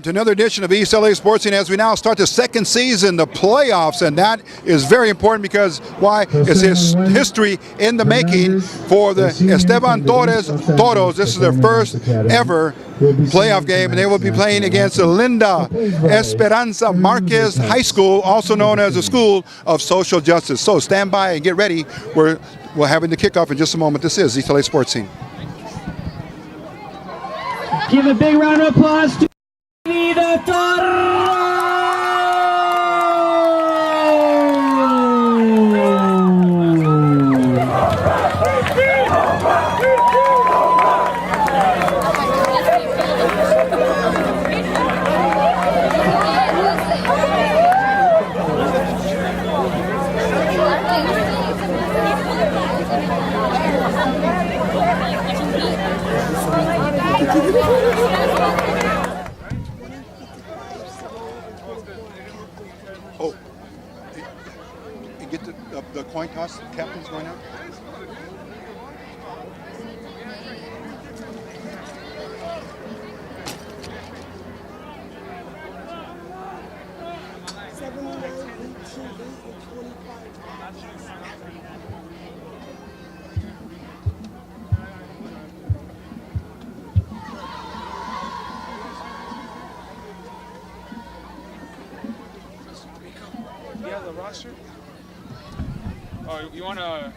welcome to another edition of East L.A. Sports Scene as we now start the second season, the playoffs, and that is very important because why? It's history in the making for the Esteban Torres Toros. This is their first ever playoff game, and they will be playing against the Linda Esperanza Marquez High School, also known as the School of Social Justice. So stand by and get ready. We're having the kickoff in just a moment. This is East L.A. Sports Scene. Give a big round of applause to the Toros! Oh, you get the coin toss, captain's going out? Yeah, the roster. Oh, you want to?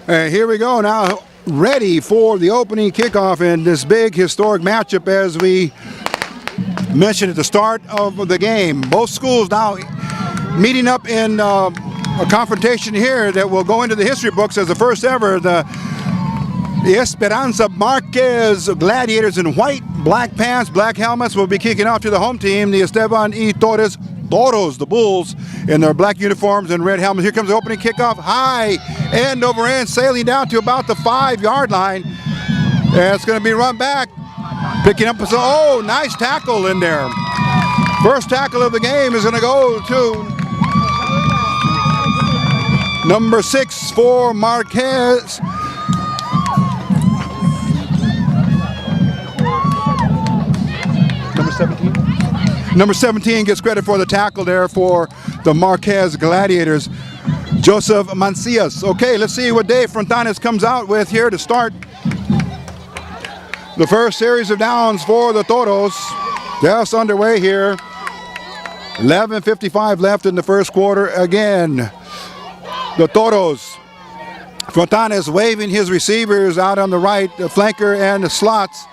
And here we go now, ready for the opening kickoff in this big historic matchup as we mentioned at the start of the game. Both schools now meeting up in a confrontation here that will go into the history books as the first ever. The Esperanza Marquez Gladiators in white, black pants, black helmets will be kicking off to the home team. The Esteban y Torres Toros, the Bulls, in their black uniforms and red helmets. Here comes the opening kickoff, high, end over end, sailing down to about the 5-yard line. And it's going to be run back, picking up, oh, nice tackle in there. First tackle of the game is going to go to number 6 for Marquez. Number 17? Number 17 gets credit for the tackle there for the Marquez Gladiators, Joseph Mancias. Okay, let's see what Dave Frontanes comes out with here to start the first series of downs for the Toros. Just underway here. 11:55 left in the first quarter. Again, the Toros. Frontanes waving his receivers out on the right, the flanker and the slots,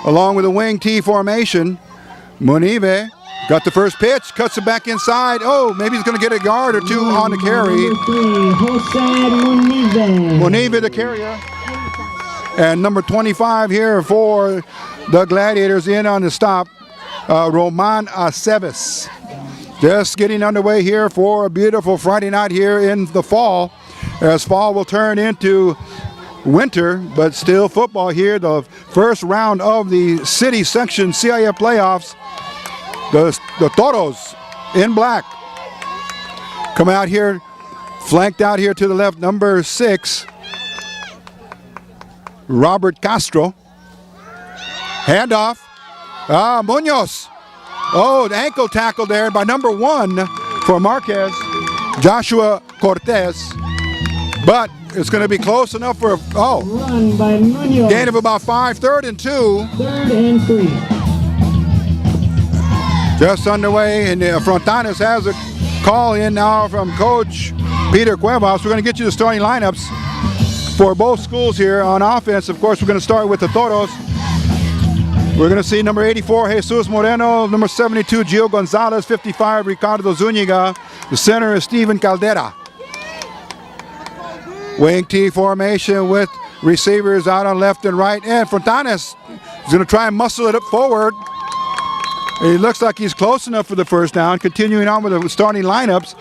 along with the wing T formation. Monive got the first pitch, cuts it back inside. Oh, maybe he's going to get a yard or two on the carry. Monive, the carrier. And number 25 here for the Gladiators in on the stop, Roman Aceves. Just getting underway here for a beautiful Friday night here in the fall, as fall will turn into winter, but still football here. The first round of the city section CIF playoffs. The Toros in black come out here, flanked out here to the left, number 6, Robert Castro. Handoff. Munoz. Oh, the ankle tackle there by number 1 for Marquez, Joshua Cortez. But it's going to be close enough for, run by Munoz. Gain of about 5, 3rd and 2. 3rd and 3. Just underway, and Frontanes has a call in now from Coach Peter Cuevas. We're going to get you the starting lineups. for both schools here on offense. Of course, we're going to start with the Toros. We're going to see number 84, Jesus Moreno, number 72, Gio Gonzalez, 55, Ricardo Zuniga. The center is Steven Caldera. Wing T formation with receivers out on left and right. And Fontanes is going to try and muscle it up forward. He looks like he's close enough for the first down. Continuing on with the starting lineups.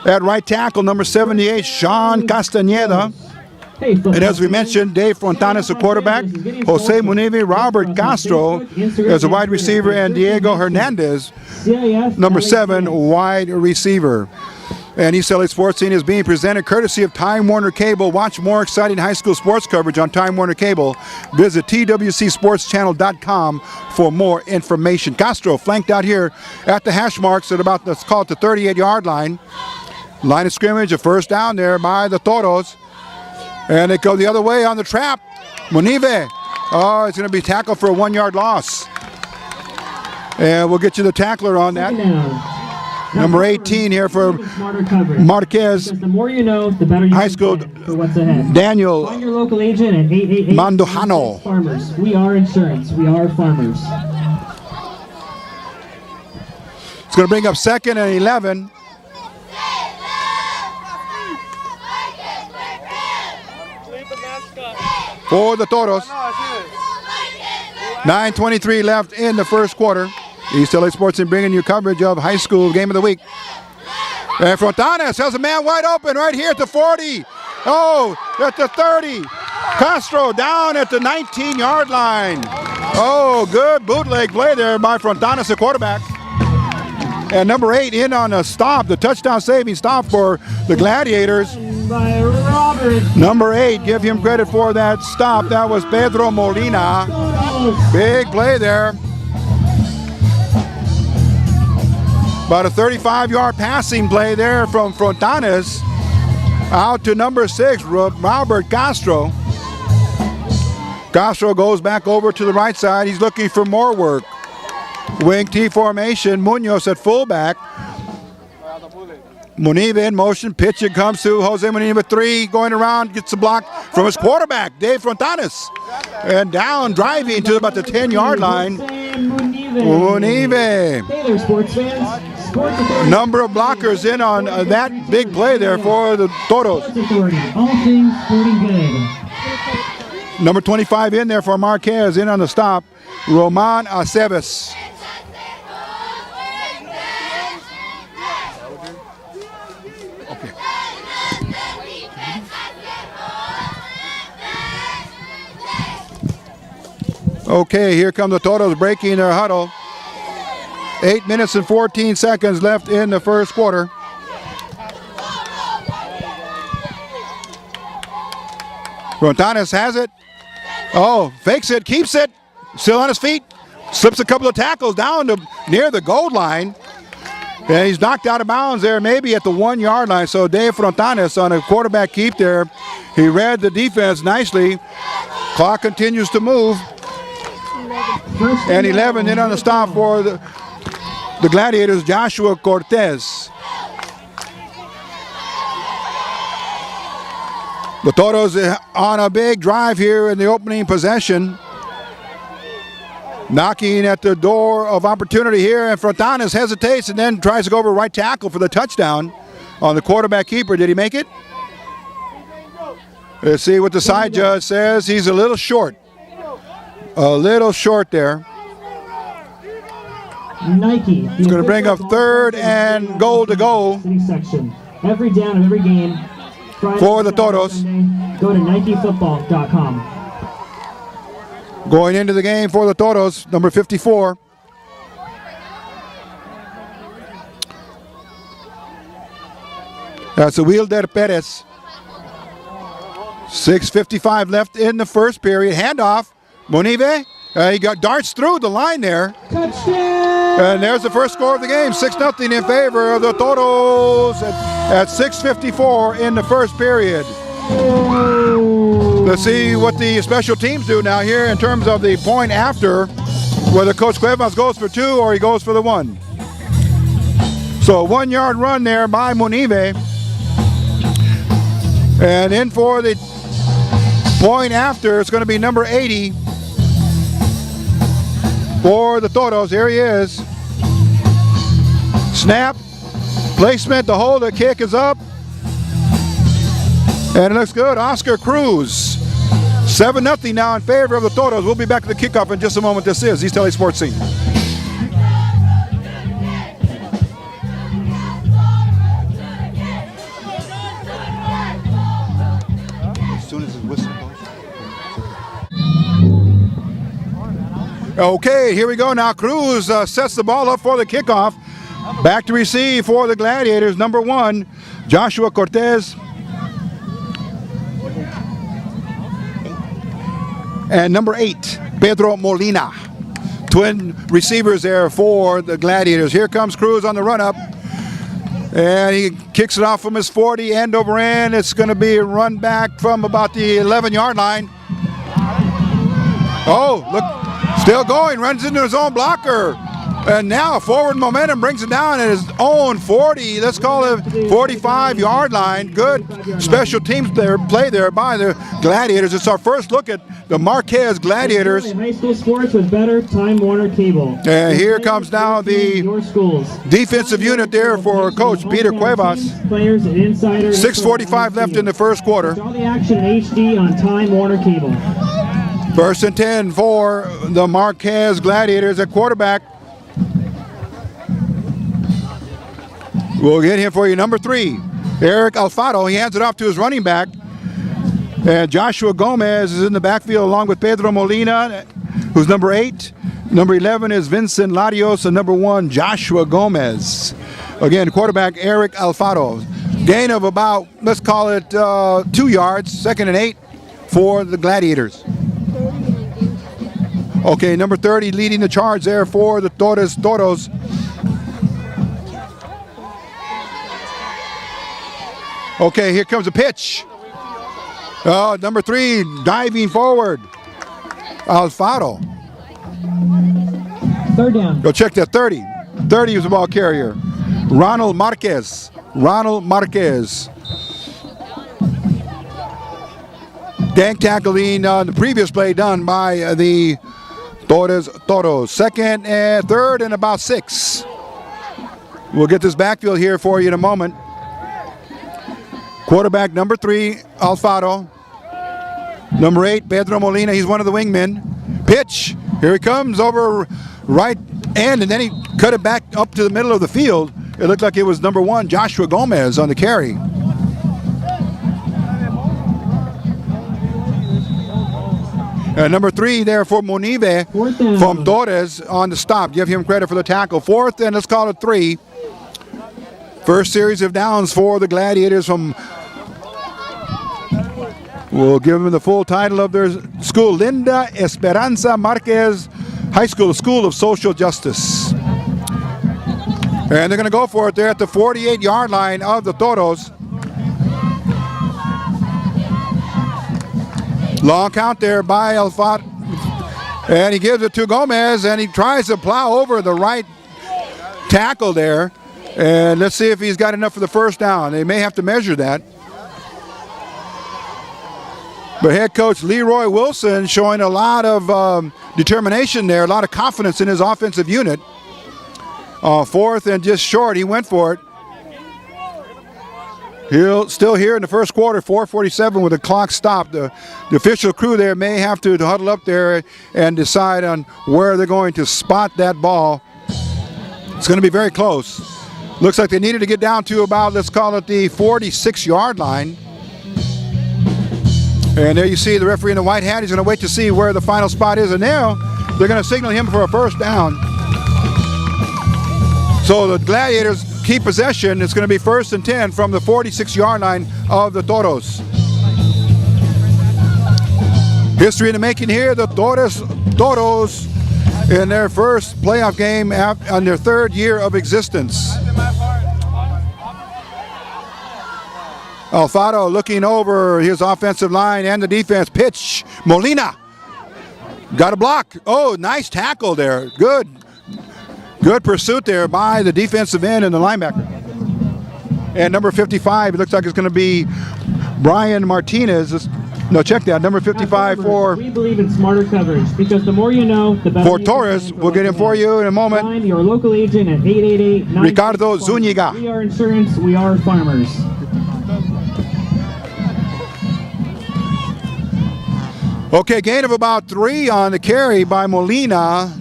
At right tackle, number 78, Sean Castañeda. And as we mentioned, Dave Fontanes, the quarterback, Jose Munive, Robert Castro as a wide receiver, and Diego Hernandez, number 7, wide receiver. And East L.A. Sports Scene is being presented courtesy of Time Warner Cable. Watch more exciting high school sports coverage on Time Warner Cable. Visit twcsportschannel.com for more information. Castro flanked out here at the hash marks at about, let's call it the 38-yard line. Line of scrimmage, a first down there by the Toros. And they go the other way on the trap. Munive. Oh, it's going to be tackled for a 1-yard loss. And we'll get you the tackler on that. Number 18 here for Marquez. The more you know, the better you High school for what's ahead. Daniel Find your local agent at 888 Mandujano. Farmers. We are insurance. We are farmers. It's going to bring up 2nd and 11. For the Toros. 9:23 left in the first quarter. East LA Sports is bringing you coverage of high school game of the week. And Fontanes has a man wide open right here at the 40. Oh, at the 30. Castro down at the 19-yard line. Oh, good bootleg play there by Fontanes, the quarterback. And number 8 in on a stop, the touchdown saving stop for the Gladiators. By Robert. Number 8, give him credit for that stop. That was Pedro Molina. Big play there. About a 35-yard passing play there from Fontanes out to number 6, Robert Castro. Castro goes back over to the right side. He's looking for more work. Wing T formation, Munoz at fullback. Munive in motion, pitch it comes to Jose Munive, 3, going around, gets a block from his quarterback, Dave Fontanes. And down, driving to about the 10-yard line. Munive. Hey there, sports fans. Sports Authority. Number of blockers in on that big play there for the Toros. Sports Authority. All things sporting good. Number 25 in there for Marquez, in on the stop, Roman Aceves. Okay, here come the Toros breaking their huddle. 8 minutes and 14 seconds left in the first quarter. Fontanes has it. Oh, fakes it, keeps it. Still on his feet. Slips a couple of tackles down to near the goal line. And he's knocked out of bounds there, maybe at the 1-yard line. So Dave Fontanes on a quarterback keep there. He read the defense nicely. Clock continues to move. And 11 in on the stop for the Gladiators, Joshua Cortez. The Toros on a big drive here in the opening possession. Knocking at the door of opportunity here, and Fontanes hesitates and then tries to go over right tackle for the touchdown on the quarterback keeper. Did he make it? Let's see what the side judge says. He's a little short. A little short there. Nike. It's going to bring up 3rd and goal to go. Section. Every down of every game. Friday, For the Saturday, Toros. Sunday, go to NikeFootball.com. Going into the game for the Toros, number 54. That's a Wilder Perez. 6:55 left in the first period. Handoff. Munive. He got darts through the line there. Touchdown! And there's the first score of the game. 6-0 in favor of the Toros at 6:54 in the first period. Let's see what the special teams do now here in terms of the point after, whether Coach Cuevas goes for 2 or he goes for the 1. So a 1-yard run there by Munive. And in for the Point after, it's going to be number 80 for the Toros. Here he is. Snap, placement, the hold, the kick is up. And it looks good. Oscar Cruz. 7-0 now in favor of the Toros. We'll be back to the kickoff in just a moment. This is East L.A. Sports Scene. Okay, here we go now. Cruz sets the ball up for the kickoff. Back to receive for the Gladiators. Number 1, Joshua Cortez. And number 8, Pedro Molina. Twin receivers there for the Gladiators. Here comes Cruz on the run-up. And he kicks it off from his 40, end over end. It's going to be a run back from about the 11-yard line. Oh, look. Still going, runs into his own blocker. And now forward momentum brings it down at his own 40, let's call it 45-yard line. Good special teams there, play there by the Gladiators. It's our first look at the Marquez Gladiators. High school sports with better Time Warner cable. And here comes now the defensive unit there for Coach Peter Cuevas. Players and insiders. 6:45 left in the first quarter. All the action in HD on Time Warner cable. First and 10 for the Marquez Gladiators at quarterback. We'll get him for you. Number 3, Eric Alfaro. He hands it off to his running back. And Joshua Gomez is in the backfield along with Pedro Molina, who's number 8. Number 11 is Vincent Larios, and number 1, Joshua Gomez. Again, quarterback Eric Alfaro. Gain of about, let's call it 2 yards, 2nd and 8 for the Gladiators. Okay, number 30 leading the charge there for the Toros. Okay, here comes a pitch. Number 3 diving forward. Alfaro. 3rd down. Go check that 30. 30 is the ball carrier. Ronald Marquez. Dank tackling on the previous play done by the Toros. 2nd and 3rd and about 6. We'll get this backfield here for you in a moment. Quarterback number 3, Alfaro. Number 8, Pedro Molina. He's one of the wingmen. Pitch. Here he comes over right end, and then he cut it back up to the middle of the field. It looked like it was number 1, Joshua Gomez on the carry. Number 3 there for Monive from Torres on the stop. Give him credit for the tackle. 4th and let's call it 3. First series of downs for the Gladiators from, we'll give them the full title of their school, Linda Esperanza Marquez High School, School of Social Justice. And they're going to go for it there at the 48-yard line of the Toros. Long count there by Alfaro. And he gives it to Gomez, and he tries to plow over the right tackle there. And let's see if he's got enough for the first down. They may have to measure that. But head coach Leroy Wilson showing a lot of determination there, a lot of confidence in his offensive unit. 4th and just short, he went for it. He'll still here in the first quarter, 4:47 with the clock stopped. The official crew there may have to huddle up there and decide on where they're going to spot that ball. It's going to be very close. Looks like they needed to get down to about, let's call it the 46-yard line. And there you see the referee in the white hat. He's going to wait to see where the final spot is. And now they're going to signal him for a first down. So the Gladiators keep possession. It's going to be 1st and 10 from the 46-yard line of the Toros. History in the making here. The Toros in their first playoff game on their 3rd year of existence. Alfaro looking over his offensive line and the defense. Pitch. Molina. Got a block. Oh, nice tackle there. Good pursuit there by the defensive end and the linebacker. And number 55, it looks like it's going to be Brian Martinez. No, check that. Number 55 for... We believe in smarter coverage because the more you know, the better. For Torres, we'll get him for you in a moment. Find your local agent at 888 Ricardo Zuniga. We are insurance, we are farmers. Okay, gain of about 3 on the carry by Molina.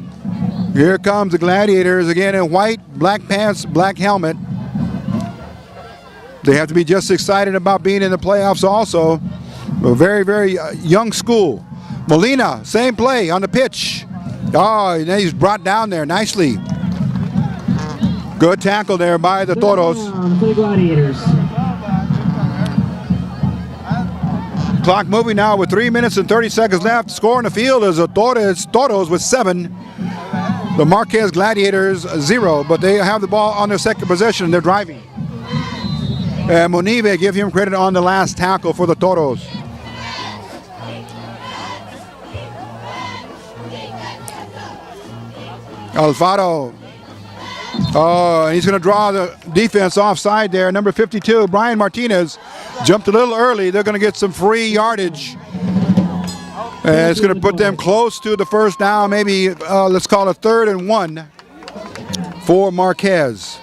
Here comes the Gladiators again in white, black pants, black helmet. They have to be just excited about being in the playoffs also. A very, very young school. Molina, same play on the pitch. Oh, and he's brought down there nicely. Good tackle there by the Toros. For the Gladiators. Clock moving now with 3 minutes and 30 seconds left. Score in the field is the Toros with 7. The Marquez Gladiators 0, but they have the ball on their second possession. They're driving. And Monive, give him credit on the last tackle for the Toros. Alfaro. Oh, and he's going to draw the defense offside there. Number 52, Brian Martinez, jumped a little early. They're going to get some free yardage. And it's going to put them close to the first down, maybe let's call it 3rd and 1 for Marquez.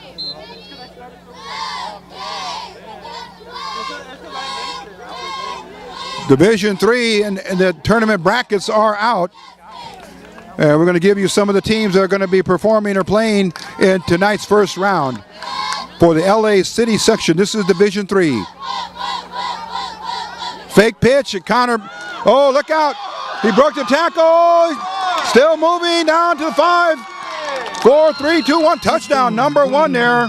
Division 3 and the tournament brackets are out. We're going to give you some of the teams that are going to be performing or playing in tonight's first round. For the L.A. City section, this is Division 3. Fake pitch, and Connor, oh, look out. He broke the tackle. Still moving down to the 5. 4, 3, 2, 1, touchdown. Number 1 there.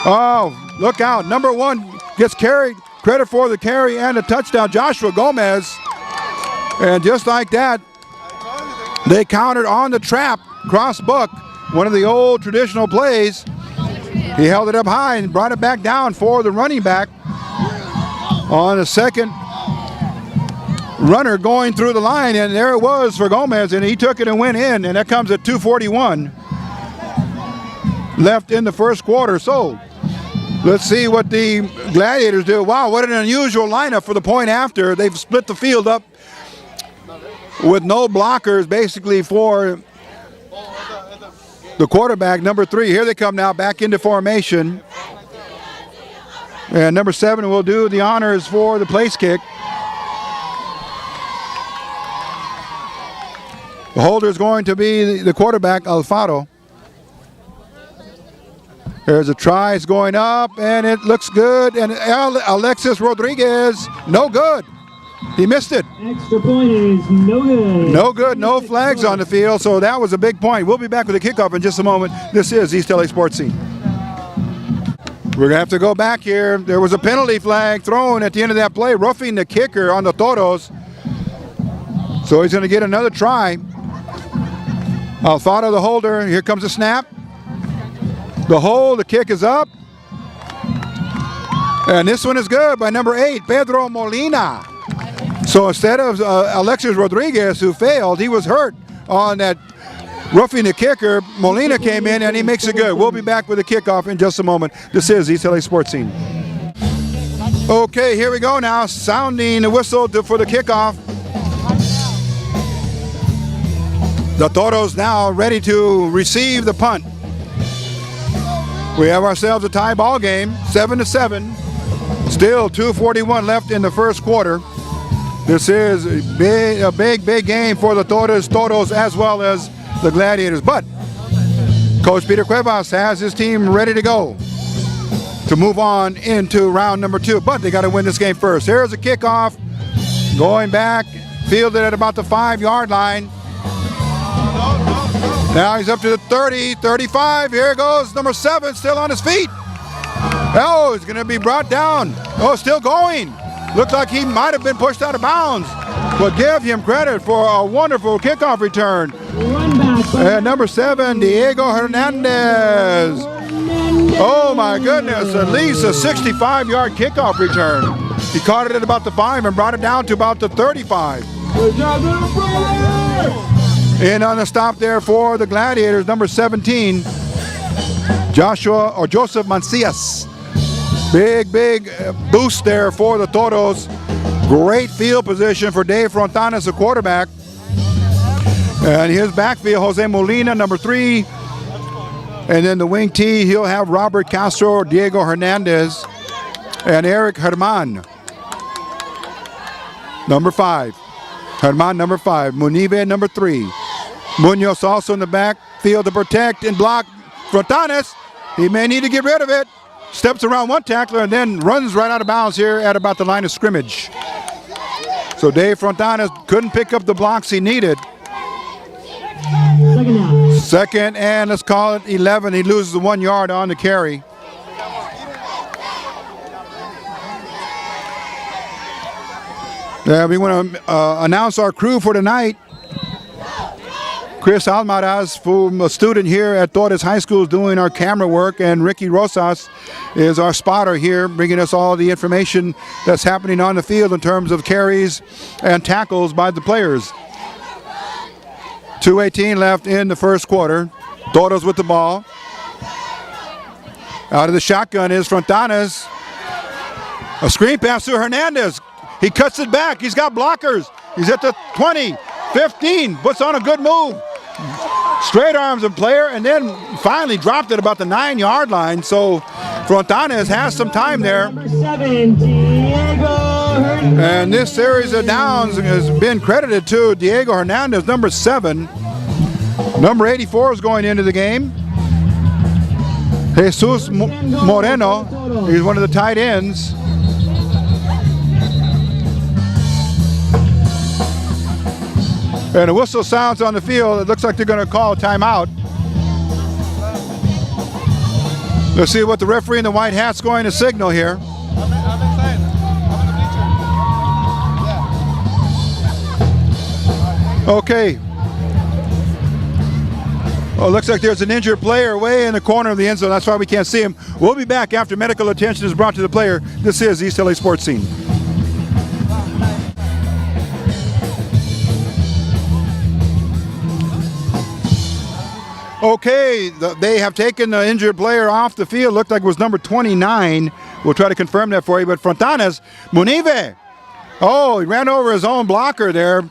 Oh, look out. Number 1 gets carried. Credit for the carry and the touchdown, Joshua Gomez. And just like that, they countered on the trap, cross buck, one of the old traditional plays. He held it up high and brought it back down for the running back. On the second runner going through the line, and there it was for Gomez, and he took it and went in, and that comes at 2:41 left in the first quarter. So let's see what the Gladiators do. Wow, what an unusual lineup for the point after. They've split the field up with no blockers basically for the quarterback, number 3. Here they come now back into formation. And number 7 will do the honors for the place kick. The holder is going to be the quarterback, Alfaro. There's a try, it's going up, and it looks good. And Alexis Rodriguez, no good. He missed it. Extra point is no good. No good, no flags on the field, so that was a big point. We'll be back with the kickoff in just a moment. This is East L.A. Sports Scene. We're going to have to go back here. There was a penalty flag thrown at the end of that play, roughing the kicker on the Toros. So he's going to get another try. Alfaro, the holder. Here comes the snap. The hold, the kick is up. And this one is good by number 8, Pedro Molina. So instead of Alexis Rodriguez, who failed, he was hurt on that roughing the kicker. Molina came in and he makes it good. We'll be back with the kickoff in just a moment. This is East L.A. Sports Scene. Okay, here we go now. Sounding the whistle for the kickoff. The Toros now ready to receive the punt. We have ourselves a tie ball game, 7-7. Still 2:41 left in the first quarter. This is a big game for the Toros as well as the Gladiators. But Coach Peter Cuevas has his team ready to go to move on into round number 2. But they got to win this game first. Here's a kickoff. Going back, fielded at about the 5-yard line. Now he's up to the 30, 35. Here goes number 7, still on his feet. Oh, he's going to be brought down. Oh, still going. Looks like he might have been pushed out of bounds. But give him credit for a wonderful kickoff return. And number 7, Diego Hernandez. Oh my goodness, at least a 65-yard kickoff return. He caught it at about the 5 and brought it down to about the 35. Good job, little brother! In on the stop there for the Gladiators, number 17, Joseph Mancias. Big boost there for the Toros. Great field position for Dave Frontanes, the quarterback. And his backfield, Jose Molina, number 3. And then the wing T, he'll have Robert Castro, Diego Hernandez, and Eric Herman, number 5. Herman, number 5. Munive, number 3. Munoz also in the backfield to protect and block Frontanes. He may need to get rid of it. Steps around one tackler and then runs right out of bounds here at about the line of scrimmage. So Dave Frontanes couldn't pick up the blocks he needed. Second and let's call it 11. He loses the 1 yard on the carry. We want to announce our crew for tonight. Chris Almaraz, from a student here at Torres High School, is doing our camera work, and Ricky Rosas is our spotter here, bringing us all the information that's happening on the field in terms of carries and tackles by the players. 2:18 left in the first quarter. Toros with the ball. Out of the shotgun is Frontanes. A screen pass to Hernandez. He cuts it back. He's got blockers. He's at the 20, 15, puts on a good move. Straight arms a player and then finally dropped it about the 9 yard line. So Frontanes has some time there. And this series of downs has been credited to Diego Hernandez, number 7. Number 84 is going into the game. Jesus Moreno, he's one of the tight ends. And a whistle sounds on the field. It looks like they're going to call a timeout. Let's see what the referee in the white hat's going to signal here. Okay. Oh, looks like there's an injured player way in the corner of the end zone. That's why we can't see him. We'll be back after medical attention is brought to the player. This is East L.A. Sports Scene. Okay, they have taken the injured player off the field. Looked like it was number 29. We'll try to confirm that for you. But Frontanes, Munive. Oh, he ran over his own blocker there.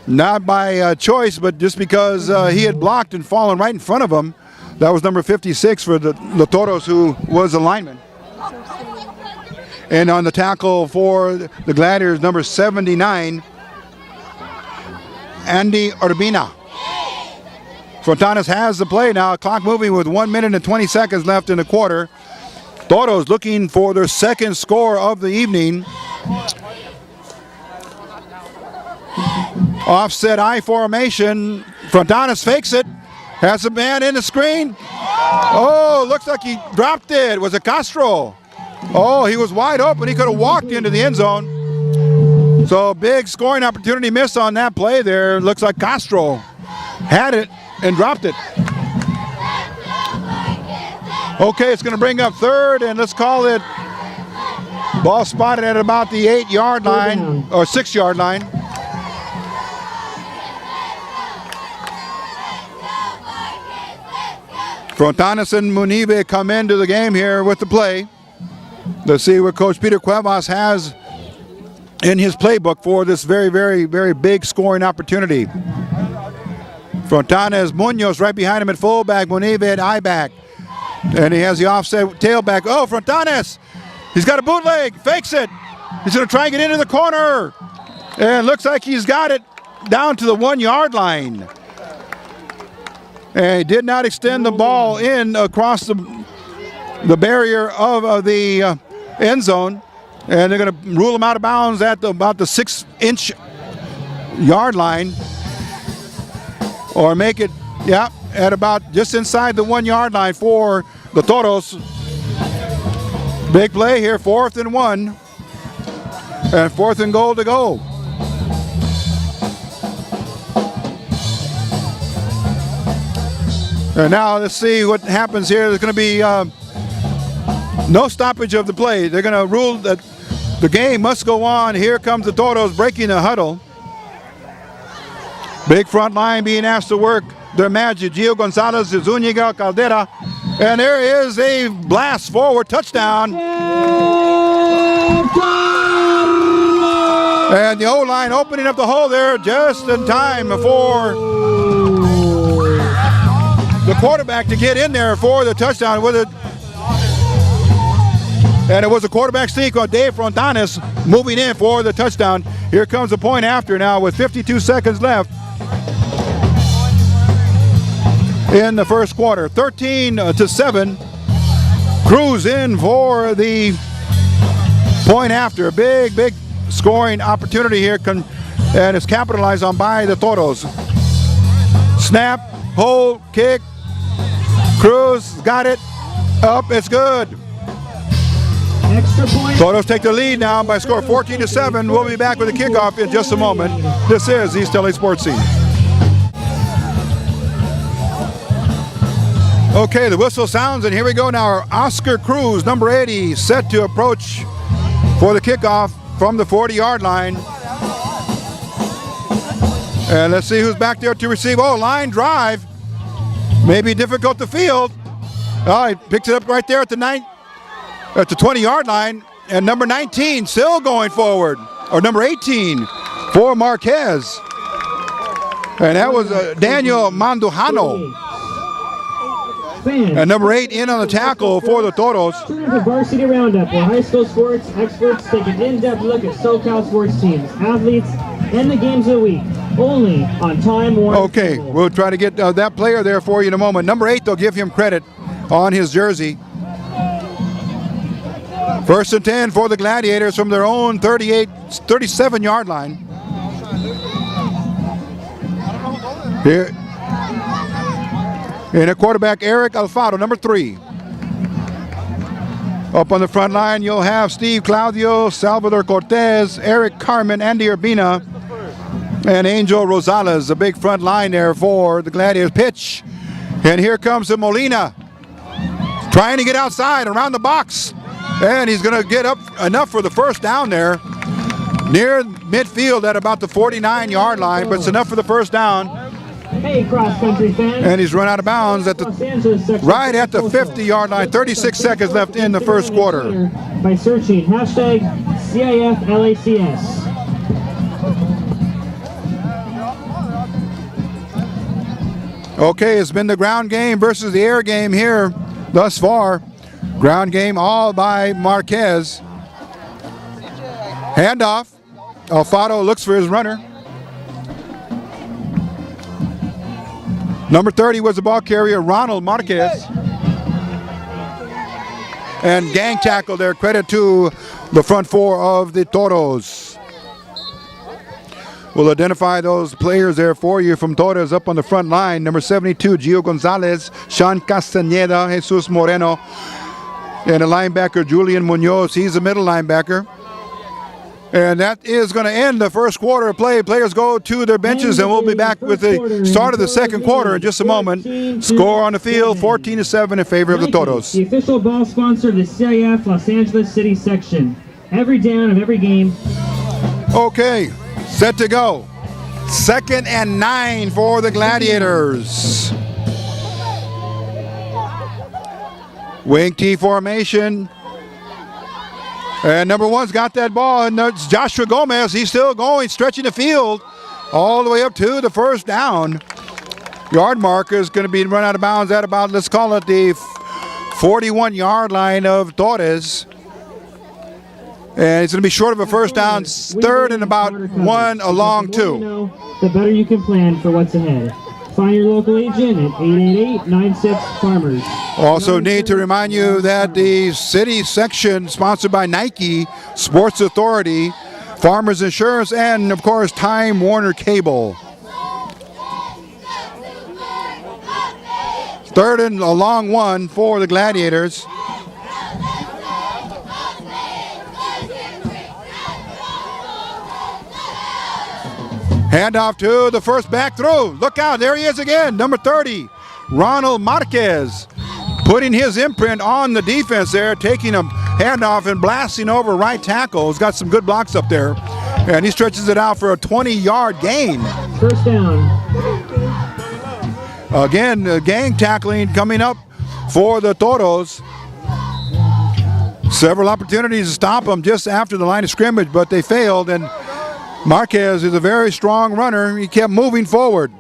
Not by choice, but just because he had blocked and fallen right in front of him. That was number 56 for the Toros, who was a lineman. And on the tackle for the Gladiators, number 79, Andy Urbina. Frontanes has the play now. Clock moving with 1 minute and 20 seconds left in the quarter. Toros looking for their second score of the evening. Offset I formation. Frontanes fakes it. Has a man in the screen. Oh, looks like he dropped it. Was it Castro? Oh, he was wide open. He could have walked into the end zone. So big scoring opportunity missed on that play there. Looks like Castro had it and dropped it. Okay, it's going to bring up third, and let's call it ball spotted at about the 8 yard line or 6 yard line. Frontanes and Munive come into the game here with the play. Let's see what Coach Peter Cuevas has in his playbook for this very, very, very big scoring opportunity. Frontanes, Munoz right behind him at fullback, Munive at I-back. And he has the offset tailback. Oh, Frontanes, he's got a bootleg, fakes it. He's going to try and get into the corner. And looks like he's got it down to the 1 yard line. And he did not extend the ball in across the barrier of the end zone. And they're going to rule him out of bounds at about the 6 yard line. Or make it, yeah, at about just inside the 1 yard line for the Toros. Big play here, 4th and 1. And 4th and goal to go. And now let's see what happens here. There's going to be no stoppage of the play. They're going to rule that the game must go on. Here comes the Toros breaking the huddle. Big front line being asked to work their magic. Gio Gonzalez, Zuniga, Caldera. And there is a blast forward touchdown. And the O-line opening up the hole there just in time for the quarterback to get in there for the touchdown with it. And it was a quarterback sneak on Dave Frontanes moving in for the touchdown. Here comes the point after now with 52 seconds left in the first quarter. 13-7. Cruz in for the point after. A big scoring opportunity here and it's capitalized on by the Toros. Snap, hold, kick. Cruz got it. Up, it's good. Extra point. Toros take the lead now by score 14-7. We'll be back with the kickoff in just a moment. This is East L.A. Sports Scene. Okay, the whistle sounds and here we go now. Our Oscar Cruz, number 80, set to approach for the kickoff from the 40-yard line. And let's see who's back there to receive. Oh, line drive. Maybe difficult to field. Oh, he picks it up right there at the 20-yard line. And number 19 still going forward. Or number 18 for Marquez. And that was Daniel Mandujano. And number 8 in on the tackle for the Toros. Tune in to Varsity Roundup, where high school sports experts take an in-depth look at SoCal sports teams, athletes, and the games of the week. Only on Time Warner. Okay, we'll try to get that player there for you in a moment. Number 8, they'll give him credit on his jersey. First and 10 for the Gladiators from their own 37-yard line. Here. And a quarterback, Eric Alfaro, number 3. Up on the front line, you'll have Steve Claudio, Salvador Cortez, Eric Carmen, Andy Urbina, and Angel Rosales. A big front line there for the Gladiators. Pitch. And here comes the Molina. Trying to get outside around the box. And he's going to get up enough for the first down there. Near midfield at about the 49-yard line, but it's enough for the first down. Hey, cross-country fans. And he's run out of bounds at right at the 50-yard line. 36 seconds left in the first quarter. By searching hashtag CIFLACS. Okay, it's been the ground game versus the air game here thus far. Ground game all by Marquez. Handoff. Alfaro looks for his runner. Number 30 was the ball carrier, Ronald Marquez. And gang tackle there, credit to the front four of the Toros. We'll identify those players there for you from Toros up on the front line. Number 72, Gio Gonzalez, Sean Castaneda, Jesus Moreno, and a linebacker, Julian Munos. He's the middle linebacker. And that is going to end the first quarter of play. Players go to their benches, and we'll be back with the start of the second quarter in just a moment. Score on the field, 14-7 in favor of the Toros. The official ball sponsor of the CIF Los Angeles City section. Every down of every game. Okay, set to go. 2nd and 9 for the Gladiators. Wing T formation. And number 1's got that ball, and it's Joshua Gomez. He's still going, stretching the field all the way up to the first down. Yard marker is going to be run out of bounds at about, let's call it the 41-yard line of Torres. And it's going to be short of a first down, 3rd and about 1 along 2. The better you can plan for what's ahead. Find your local agent at 888-96-FARMERS. Also need to remind you that the city section, sponsored by Nike, Sports Authority, Farmers Insurance, and of course Time Warner Cable. 3rd and a long 1 for the Gladiators. Handoff to the first back through. Look out, there he is again. Number 30, Ronald Marquez, putting his imprint on the defense there, taking a handoff and blasting over right tackle. He's got some good blocks up there. And he stretches it out for a 20-yard gain. First down. Again, gang tackling coming up for the Toros. Several opportunities to stop them just after the line of scrimmage, but they failed. And Marquez is a very strong runner. He kept moving forward.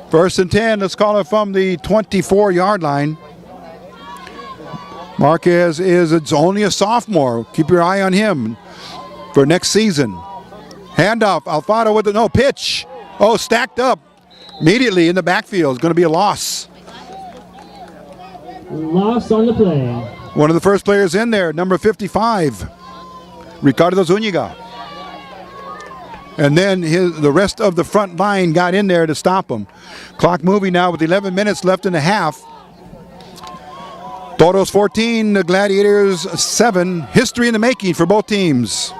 1st and 10, let's call it from the 24-yard line. Marquez is only a sophomore. Keep your eye on him for next season. Handoff, Alfaro with the no pitch. Oh, stacked up immediately in the backfield. It's going to be a loss. Loss on the play. One of the first players in there, number 55, Ricardo Zuniga. And then the rest of the front line got in there to stop him. Clock moving now with 11 minutes left in the half. Toros 14, the Gladiators 7. History in the making for both teams.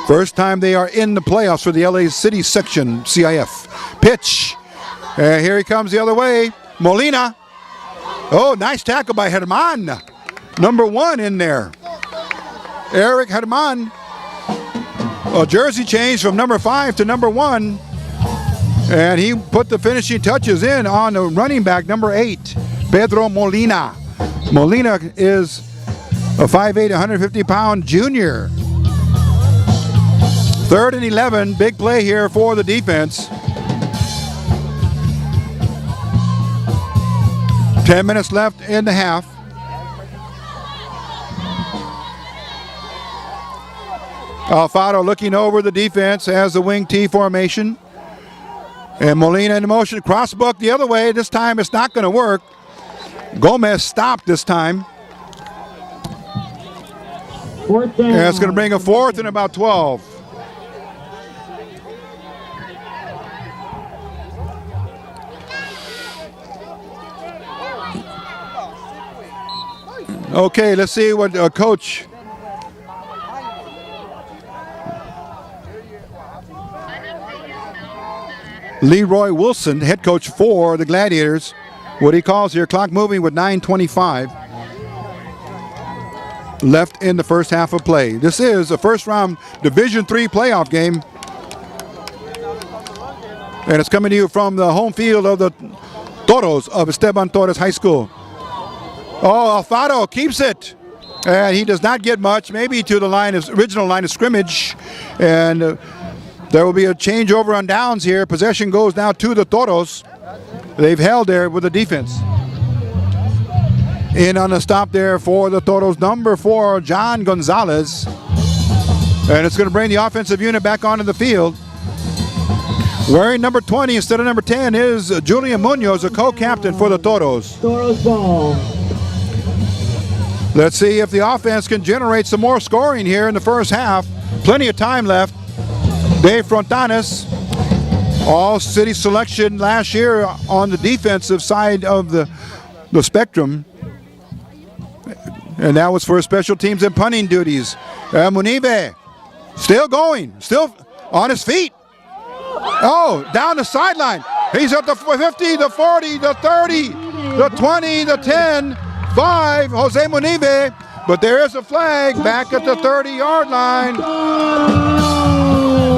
First time they are in the playoffs for the LA City section, CIF. Pitch. Here he comes the other way. Molina. Oh, nice tackle by Herman. Number 1 in there. Eric Herman. A jersey change from number 5 to number 1. And he put the finishing touches in on the running back, number 8, Pedro Molina. Molina is a 5'8", 150-pound junior. 3rd and 11, big play here for the defense. 10 minutes left in the half. Alfaro looking over the defense as the wing T formation. And Molina in motion, crossbuck the other way. This time it's not going to work. Gomez stopped this time. 4th down. And it's going to bring a 4th and about 12. Okay, let's see what Coach Leroy Wilson, head coach for the Gladiators, what he calls here, clock moving with 9:25 left in the first half of play. This is a first-round Division III playoff game, and it's coming to you from the home field of the Toros of Esteban Torres High School. Oh, Alfaro keeps it, and he does not get much, maybe to the original line of scrimmage, and there will be a changeover on downs here. Possession goes now to the Toros. They've held there with the defense. In on the stop there for the Toros, number 4, John Gonzalez. And it's going to bring the offensive unit back onto the field. Wearing number 20 instead of number 10 is Julian Munos, a co-captain for the Toros. Toros ball. Let's see if the offense can generate some more scoring here in the first half. Plenty of time left. Dave Frontanes, all-city selection last year on the defensive side of the spectrum. And that was for special teams and punting duties. Munive, still going, still on his feet. Oh, down the sideline. He's at the 50, the 40, the 30, the 20, the 10, 5, Jose Munive. But there is a flag back at the 30-yard line.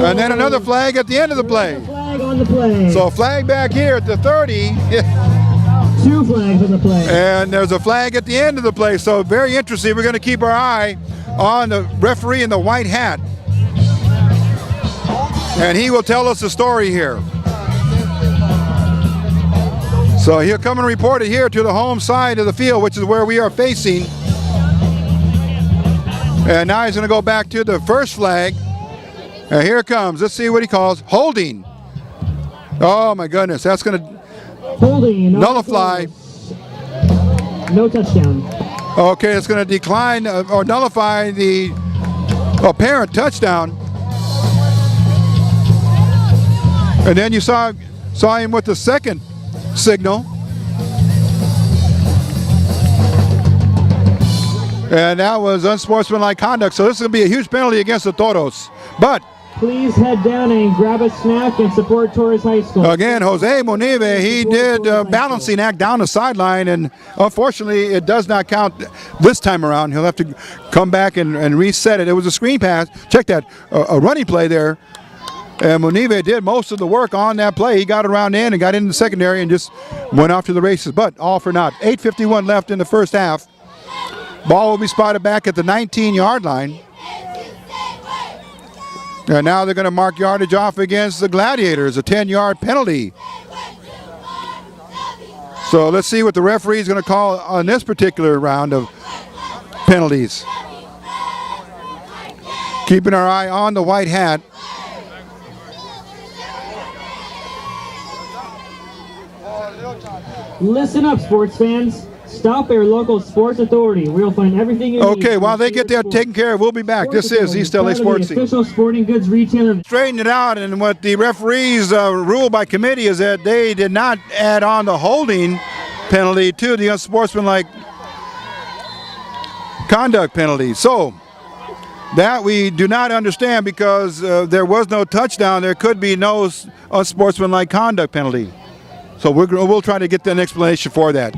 And then another flag at the end of the play. Flag on the play. So a flag back here at the 30. 2 flags on the play. And there's a flag at the end of the play. So very interesting. We're going to keep our eye on the referee in the white hat. And he will tell us the story here. So he'll come and report it here to the home side of the field, which is where we are facing. And now he's going to go back to the first flag. And here it comes. Let's see what he calls. Holding. Oh, my goodness. That's going to holding. nullify. No touchdown. Okay, it's going to decline or nullify the apparent touchdown. And then you saw him with the second signal. And that was unsportsmanlike conduct. So this is going to be a huge penalty against the Toros. But please head down and grab a snack and support Torres High School. Again, Jose Munive, he did a balancing act down the sideline, and unfortunately it does not count this time around. He'll have to come back and reset it. It was a screen pass. Check that, a running play there. And Munive did most of the work on that play. He got around in and got into the secondary and just went off to the races, but all for naught. 8:51 left in the first half. Ball will be spotted back at the 19-yard line. And now they're going to mark yardage off against the Gladiators, a 10-yard penalty. So let's see what the referee is going to call on this particular round of penalties. Keeping our eye on the white hat. Listen up, sports fans. Stop at your local sports authority. We'll find everything you need. Okay, while they get that taken care of, we'll be back. This is East L.A. Sports Scene. Official sporting goods retailer. Straighten it out, and what the referees rule by committee is that they did not add on the holding penalty to the unsportsmanlike conduct penalty. So that we do not understand because there was no touchdown. There could be no unsportsmanlike conduct penalty. So we'll try to get an explanation for that.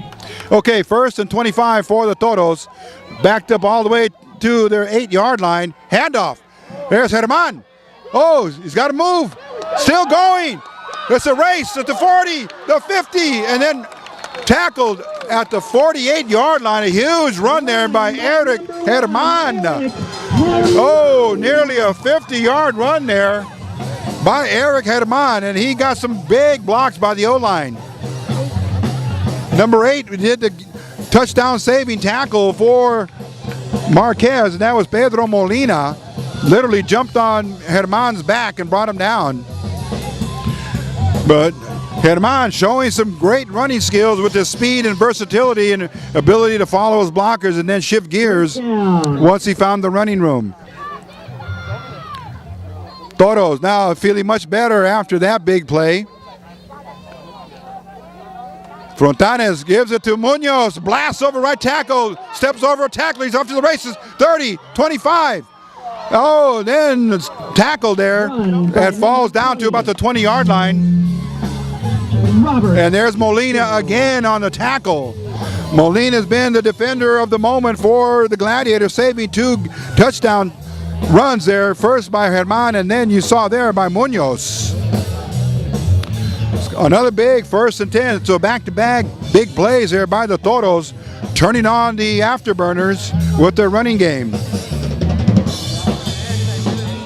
Okay, 1st and 25 for the Toros. Backed up all the way to their 8-yard line. Handoff. There's Herman. Oh, he's got to move. Still going. It's a race at the 40, the 50, and then tackled at the 48-yard line. A huge run there by Eric Herman. Oh, nearly a 50-yard run there by Eric Herman, and he got some big blocks by the O-line. Number 8 did the touchdown saving tackle for Marquez, and that was Pedro Molina. Literally jumped on Herman's back and brought him down. But Herman showing some great running skills with his speed and versatility and ability to follow his blockers and then shift gears once he found the running room. Toros now feeling much better after that big play. Frontanes gives it to Munoz, blasts over right tackle, steps over a tackler, he's off to the races, 30, 25. Oh, then it's tackled there and falls down to about the 20-yard line. And there's Molina again on the tackle. Molina's been the defender of the moment for the Gladiators, saving 2 touchdown runs there, first by Herman and then you saw there by Munoz. Another big 1st and 10, so back-to-back big plays there by the Toros, turning on the afterburners with their running game.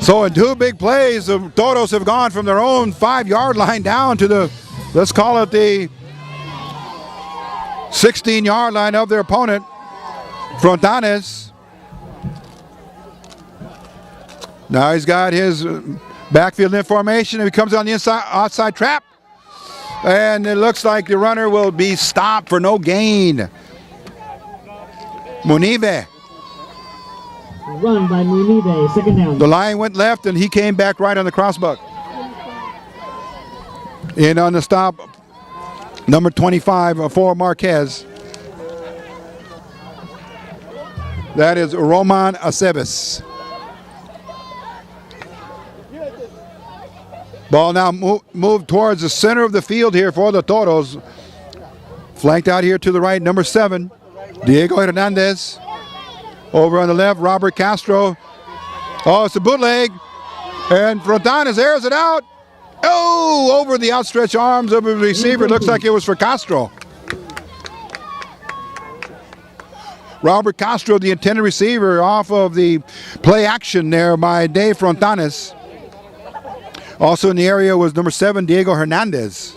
So in 2 big plays, the Toros have gone from their own 5-yard line down to the, let's call it the 16-yard line of their opponent, Frontanes. Now he's got his backfield information, and he comes on the outside trap. And it looks like the runner will be stopped for no gain. Munive. Run by Munive, 2nd down. The line went left, and he came back right on the crossbuck. In on the stop, number 25 for Marquez. That is Roman Aceves. Ball now moved towards the center of the field here for the Toros. Flanked out here to the right, number 7, Diego Hernandez. Over on the left, Robert Castro. Oh, it's a bootleg. And Frontanes airs it out. Oh, over the outstretched arms of the receiver. Looks like it was for Castro. Robert Castro, the intended receiver, off of the play action there by Dave Frontanes. Also in the area was number 7, Diego Hernandez.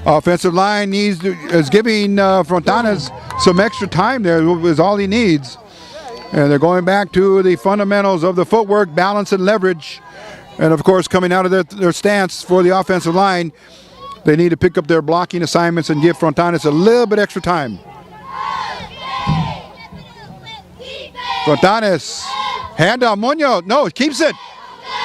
Offensive line is giving Frontanes some extra time there, is all he needs. And they're going back to the fundamentals of the footwork, balance, and leverage. And of course, coming out of their stance for the offensive line, they need to pick up their blocking assignments and give Frontanes a little bit extra time. Frontanes. Handoff, Munoz, no, keeps it.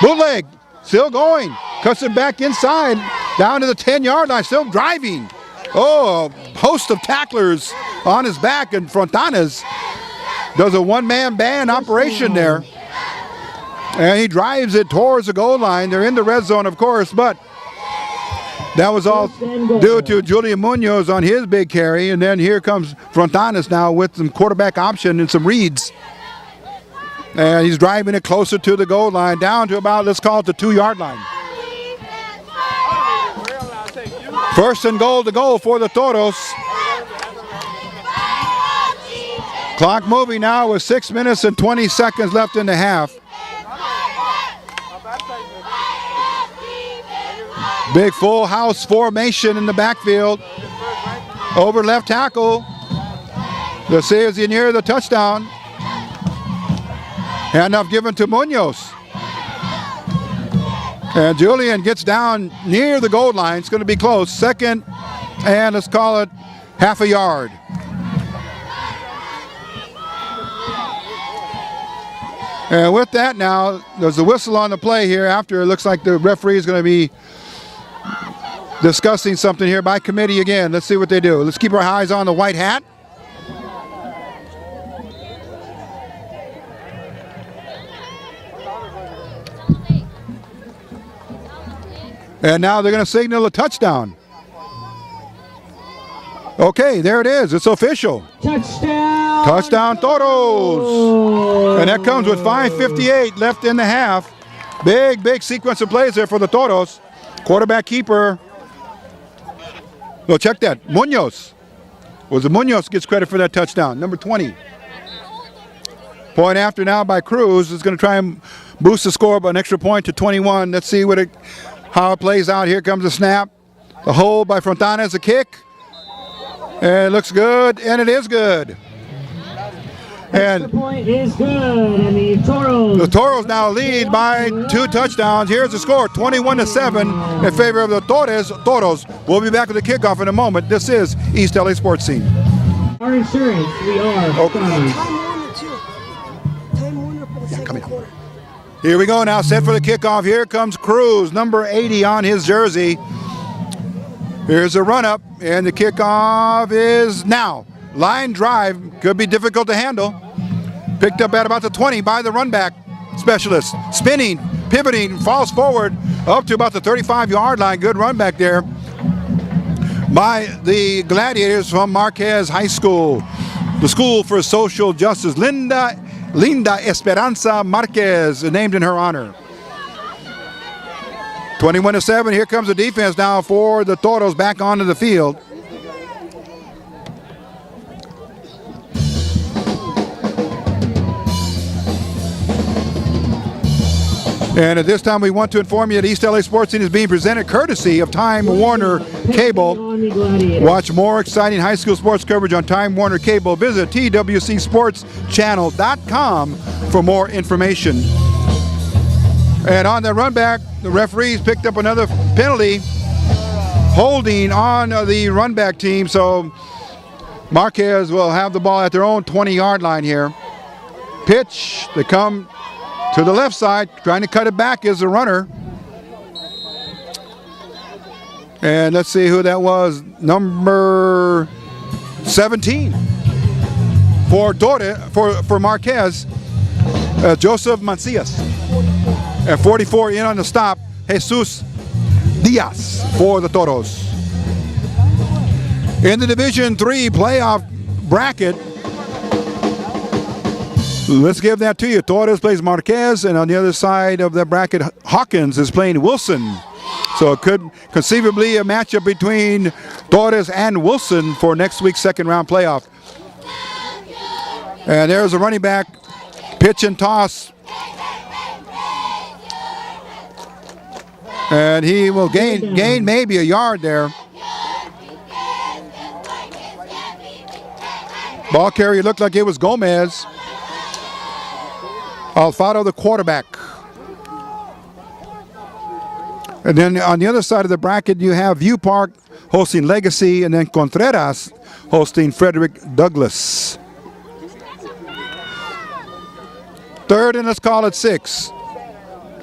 Bootleg, still going. Cuts it back inside, down to the 10-yard line, still driving. Oh, a host of tacklers on his back, and Frontanes does a one-man band operation there. And he drives it towards the goal line. They're in the red zone, of course, but that was all due to Julian Munos on his big carry. And then here comes Frontanes now with some quarterback option and some reads. And he's driving it closer to the goal line, down to about, let's call it the 2-yard line. 1st and goal to go for the Toros. Clock moving now with 6 minutes and 20 seconds left in the half. Big full house formation in the backfield. Over left tackle. Let's see as he near the touchdown. Handoff given to Munoz. And Julian gets down near the goal line. It's going to be close. Second, and let's call it half a yard. And with that now, there's a whistle on the play here after it looks like the referee is going to be discussing something here by committee again. Let's see what they do. Let's keep our eyes on the white hat. And now they're going to signal a touchdown. Okay, there it is. It's official. Touchdown! Touchdown Toros! And that comes with 5:58 left in the half. Big sequence of plays there for the Toros. Quarterback keeper. Well, check that. Munoz. Munoz gets credit for that touchdown. Number 20. Point after now by Cruz is going to try and boost the score by an extra point to 21. Let's see how it plays out. Here comes the snap. The hold by Fontana, a kick. And it looks good, and it is good. And the point is good, and the Toros now lead by 2 touchdowns. Here's the score, 21-7 in favor of the Toros. We'll be back with the kickoff in a moment. This is East L.A. Sports Scene. Our insurance, we are. Coming up. Here we go now, set for the kickoff. Here comes Cruz, number 80 on his jersey. Here's a run up, and the kickoff is now. Line drive, could be difficult to handle. Picked up at about the 20 by the run back specialist. Spinning, pivoting, falls forward up to about the 35-yard line. Good run back there by the Gladiators from Marquez High School. The School for Social Justice. Linda Esperanza Marquez, named in her honor. 21-7, here comes the defense now for the Toros back onto the field. And at this time, we want to inform you that East LA Sports Scene is being presented courtesy of Time Warner Cable. Watch more exciting high school sports coverage on Time Warner Cable. Visit twcsportschannel.com for more information. And on the run back, the referees picked up another penalty, holding on the run back team. So Marquez will have the ball at their own 20-yard line here. Pitch, they come to the left side, trying to cut it back is the runner. And let's see who that was. Number 17 for Marquez, Joseph Mancias. And 44 in on the stop, Jesus Diaz for the Toros. In the Division III playoff bracket, let's give that to you. Torres plays Marquez, and on the other side of the bracket, Hawkins is playing Wilson. So it could conceivably a matchup between Torres and Wilson for next week's second round playoff. And there's a running back, pitch and toss. And he will gain maybe a yard there. Ball carrier looked like it was Gomez. Alfaro, the quarterback. And then on the other side of the bracket, you have View Park hosting Legacy, and then Contreras hosting Frederick Douglass. Third, and let's call it 6.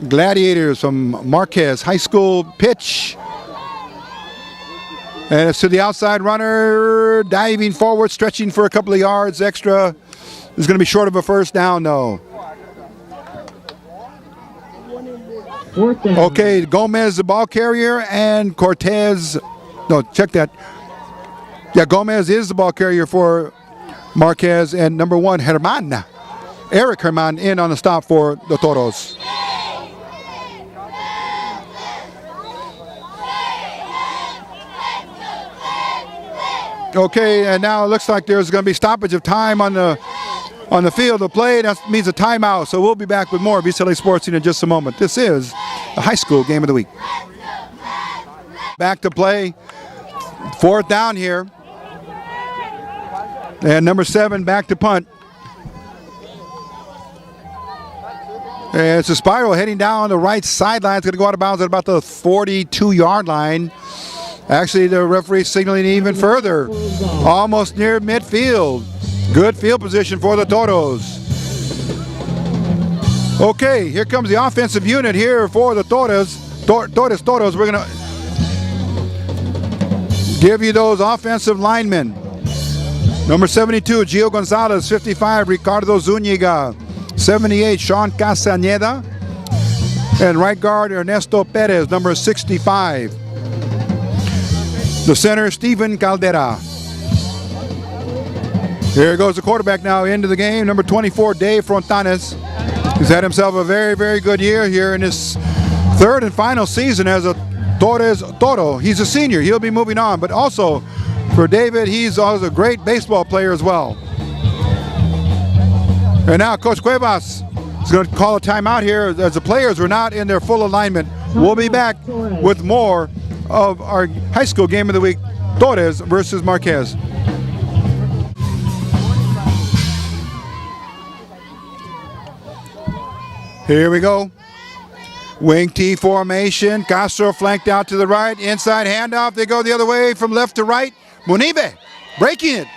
Gladiators from Marquez High School, pitch. And it's to the outside runner, diving forward, stretching for a couple of yards extra. Is going to be short of a first down, though. Okay, Gomez, the ball carrier, and Cortez. No, check that. Yeah, Gomez is the ball carrier for Marquez, and number 1, Eric Herman, in on the stop for the Toros. Okay, and now it looks like there's going to be stoppage of time on the on the field of play. That means a timeout. So we'll be back with more of East L.A. Sports Scene in just a moment. This is the high school game of the week. Back to play. 4th down here. And number 7 back to punt. And it's a spiral heading down the right sideline. It's going to go out of bounds at about the 42-yard line. Actually, the referee signaling even further. Almost near midfield. Good field position for the Toros. Okay, here comes the offensive unit here for the Toros. Toros. We're going to give you those offensive linemen. Number 72, Gio Gonzalez. 55, Ricardo Zúñiga. 78, Sean Castañeda. And right guard, Ernesto Perez, number 65. The center, Steven Caldera. Here goes the quarterback now into the game, number 24, Dave Frontanes. He's had himself a very, very good year here in his 3rd and final season as a Torres Toro. He's a senior. He'll be moving on. But also, for David, he's also a great baseball player as well. And now Coach Cuevas is going to call a timeout here as the players were not in their full alignment. We'll be back with more of our high school game of the week, Torres versus Marquez. Here we go. Wing T formation. Castro flanked out to the right. Inside handoff. They go the other way from left to right. Munibe breaking it.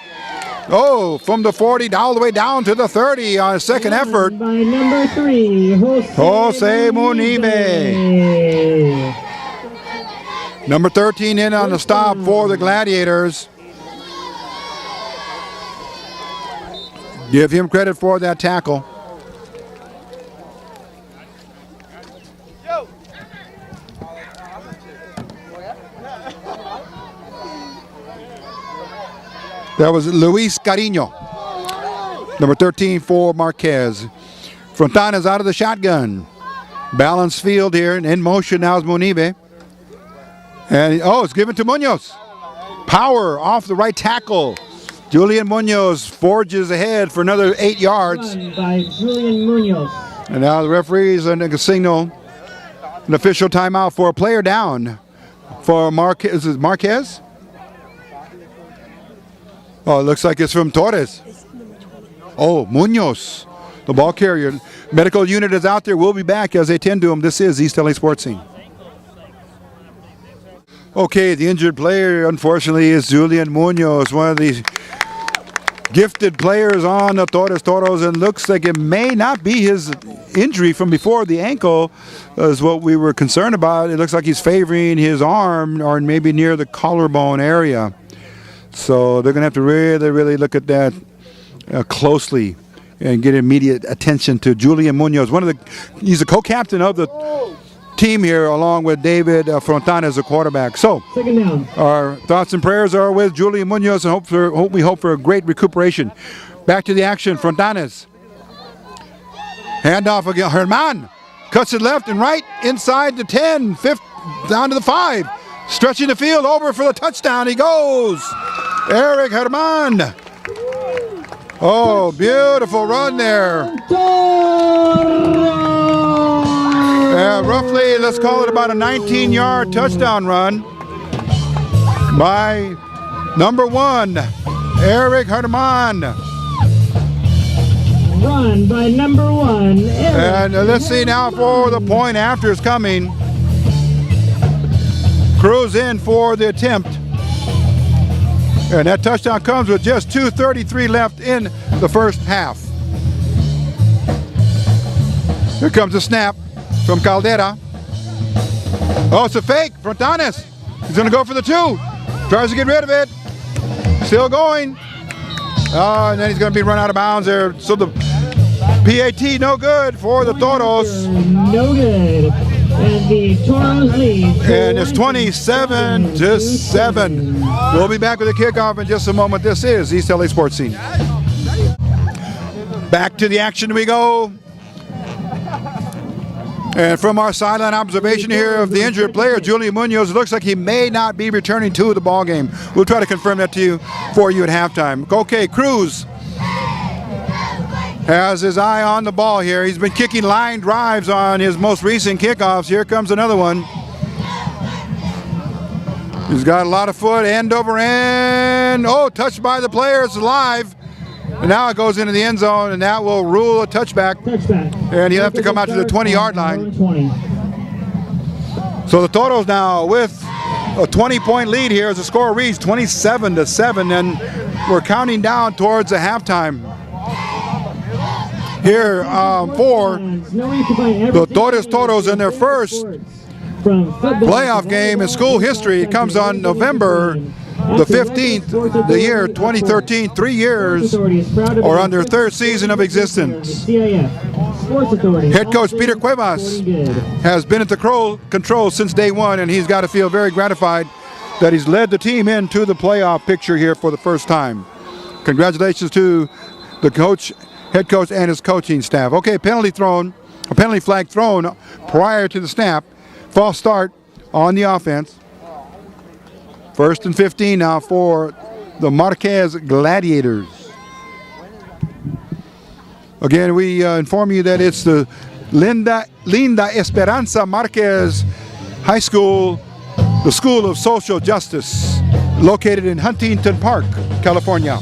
Oh, from the 40 all the way down to the 30 on a second effort. By number 3, Jose Munibe. Number 13 in on the stop for the Gladiators. Give him credit for that tackle. That was Luis Carino, number 13 for Marquez. Frontanes out of the shotgun. Balanced field here, and in motion now is Munibe. And, it's given to Munoz. Power off the right tackle. Julian Munoz forges ahead for another 8 yards. Run by Julian Munoz. And now the referees are going to signal an official timeout for a player down for Marquez. Is it Marquez? Oh, it looks like it's from Torres. Oh, Munoz, the ball carrier. Medical unit is out there. We'll be back as they tend to him. This is East L.A. Sports Scene. Okay, the injured player, unfortunately, is Julian Munoz, one of the gifted players on the Torres Toros, and looks like it may not be his injury from before. The ankle is what we were concerned about. It looks like he's favoring his arm or maybe near the collarbone area. So they're going to have to really, really look at that closely and get immediate attention to Julian Munoz. He's a co-captain of the team here, along with David Frontanes, the quarterback. So our thoughts and prayers are with Julian Munoz, and we hope for a great recuperation. Back to the action. Frontanes. Handoff again. Herman cuts it left and right inside the 10, down to the 5. Stretching the field over for the touchdown. He goes. Eric Herman. Oh, beautiful run there. Roughly, let's call it about a 19-yard touchdown run by number 1, Eric Herman. Run by number 1, Eric. And let's see now for the point after is coming. Cruz in for the attempt. And that touchdown comes with just 2:33 left in the first half. Here comes the snap from Caldera. Oh, it's a fake. Frontanes. He's going to go for the 2. Tries to get rid of it. Still going. And then he's going to be run out of bounds there. So the PAT no good for the Toros. No good. And the Toros lead. And it's 27-7. We'll be back with the kickoff in just a moment. This is East L.A. Sports Scene. Back to the action we go. And from our sideline observation here of the injured player, Julian Munoz, it looks like he may not be returning to the ball game. We'll try to confirm that for you at halftime. Okay, Cruz has his eye on the ball here. He's been kicking line drives on his most recent kickoffs. Here comes another one. He's got a lot of foot, end over end. Oh, touched by the player, it's live. And now it goes into the end zone, and that will rule a touchback. And he'll have to come out to the 20-yard line. So the Toros now with a 20-point lead here as the score reads 27-7, and we're counting down towards the halftime. Here for the Torres Toros in their first playoff game in school history. It comes on November the 15th, the year 2013, 3 years, or on their third season of existence. Head coach Peter Cuevas has been at the control since day one, and he's got to feel very gratified that he's led the team into the playoff picture here for the first time. Congratulations to the coach, head coach, and his coaching staff. Okay, penalty flag thrown prior to the snap. False start on the offense. 1st and 15 now for the Marquez Gladiators. Again, we inform you that it's the Linda Esperanza Marquez High School, the School of Social Justice, located in Huntington Park, California.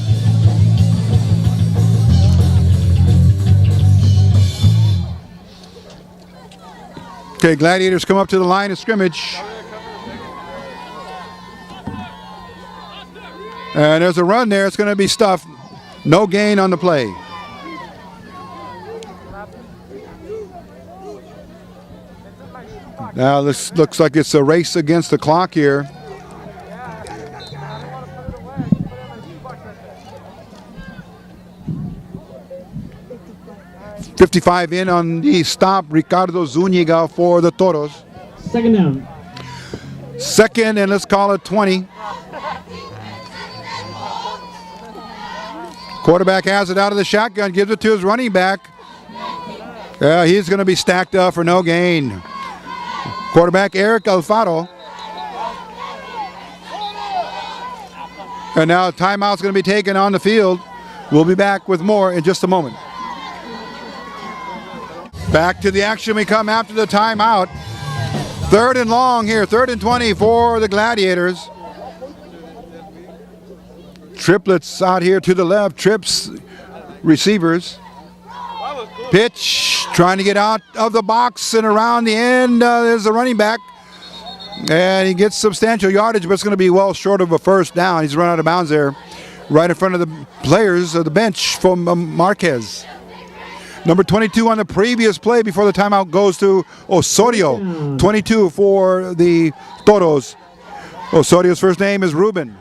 Okay, Gladiators come up to the line of scrimmage. And there's a run there. It's going to be stuffed. No gain on the play. Now this looks like it's a race against the clock here. .55 in on the stop. Ricardo Zuniga for the Toros. Second down. Second, and let's call it 20. Quarterback has it out of the shotgun, gives it to his running back. He's going to be stacked up for no gain. Quarterback Eric Alfaro. And now a timeout's going to be taken on the field. We'll be back with more in just a moment. Back to the action we come after the timeout. 3rd and long here, 3rd and 20 for the Gladiators. Triplets out here to the left, trips receivers. Pitch, trying to get out of the box and around the end. There's the running back. And he gets substantial yardage, but it's going to be well short of a first down. He's run out of bounds there, right in front of the players of the bench from Marquez. Number 22 on the previous play before the timeout goes to Osorio. 22 for the Toros. Osorio's first name is Ruben.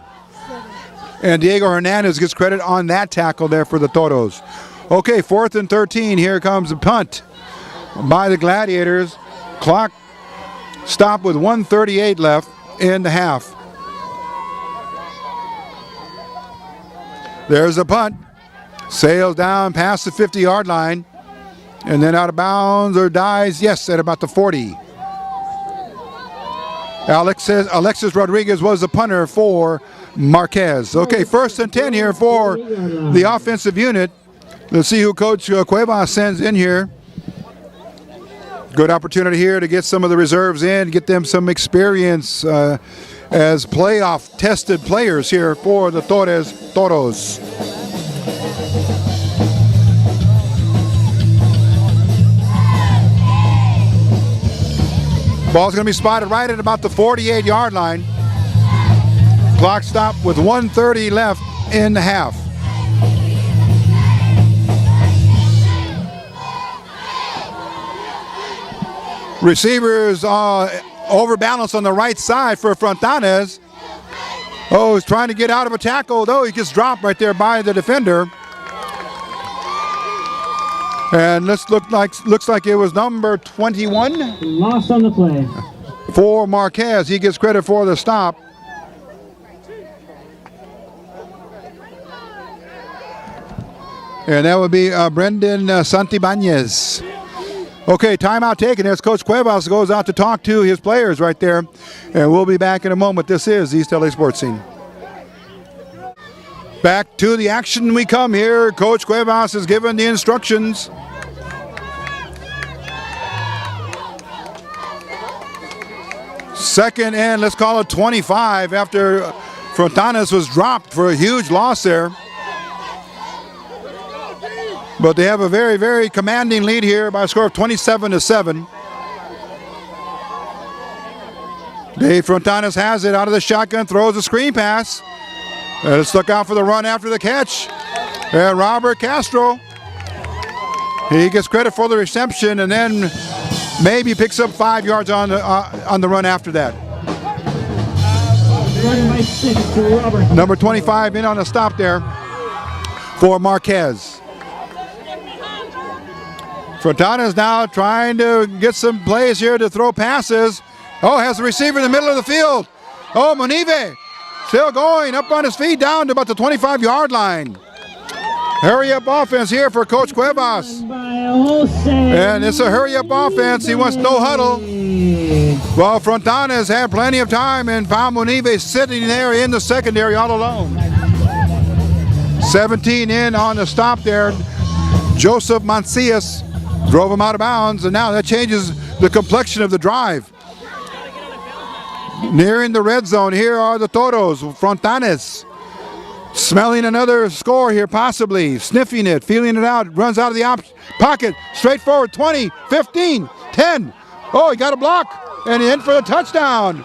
And Diego Hernandez gets credit on that tackle there for the Toros. Okay, 4th and 13. Here comes the punt by the Gladiators. Clock stopped with 1:38 left in the half. There's a punt. Sails down past the 50-yard line. And then out of bounds or dies, yes, at about the 40. Alexis Rodriguez was the punter for Marquez. Okay, 1st and 10 here for the offensive unit. Let's see who Coach Cuevas sends in here. Good opportunity here to get some of the reserves in, get them some experience as playoff tested players here for the Torres Toros. Ball's going to be spotted right at about the 48-yard line. Clock stopped with 1:30 left in the half. Receivers overbalanced on the right side for Hernandez. Oh, he's trying to get out of a tackle, though he gets dropped right there by the defender. And looks like it was number 21. Lost on the play. For Marquez, he gets credit for the stop. And that would be Brendan Santibanez. Okay, timeout taken as Coach Cuevas goes out to talk to his players right there. And we'll be back in a moment. This is East L.A. Sports Scene. Back to the action we come here. Coach Cuevas is given the instructions. Second and let's call it 25 after Frontanes was dropped for a huge loss there. But they have a very, very commanding lead here by a score of 27-7. Dave Frontanes has it out of the shotgun, throws a screen pass. And let's look out for the run after the catch. And Robert Castro, he gets credit for the reception and then maybe picks up 5 yards on the run after that. Number 25 in on the stop there for Marquez. Frontanes now trying to get some plays here to throw passes. Oh, has the receiver in the middle of the field. Oh, Monive still going up on his feet down to about the 25-yard line. Hurry up offense here for Coach Cuevas. And it's a hurry up offense. He wants no huddle. Well, Frontanes had plenty of time and found Monive sitting there in the secondary all alone. 17 in on the stop there. Joseph Mancias drove him out of bounds, and now that changes the complexion of the drive. Nearing the red zone, here are the Toros. Frontanes smelling another score here, possibly. Sniffing it, feeling it out, runs out of the pocket, straight forward, 20, 15, 10. Oh, he got a block, and in for the touchdown.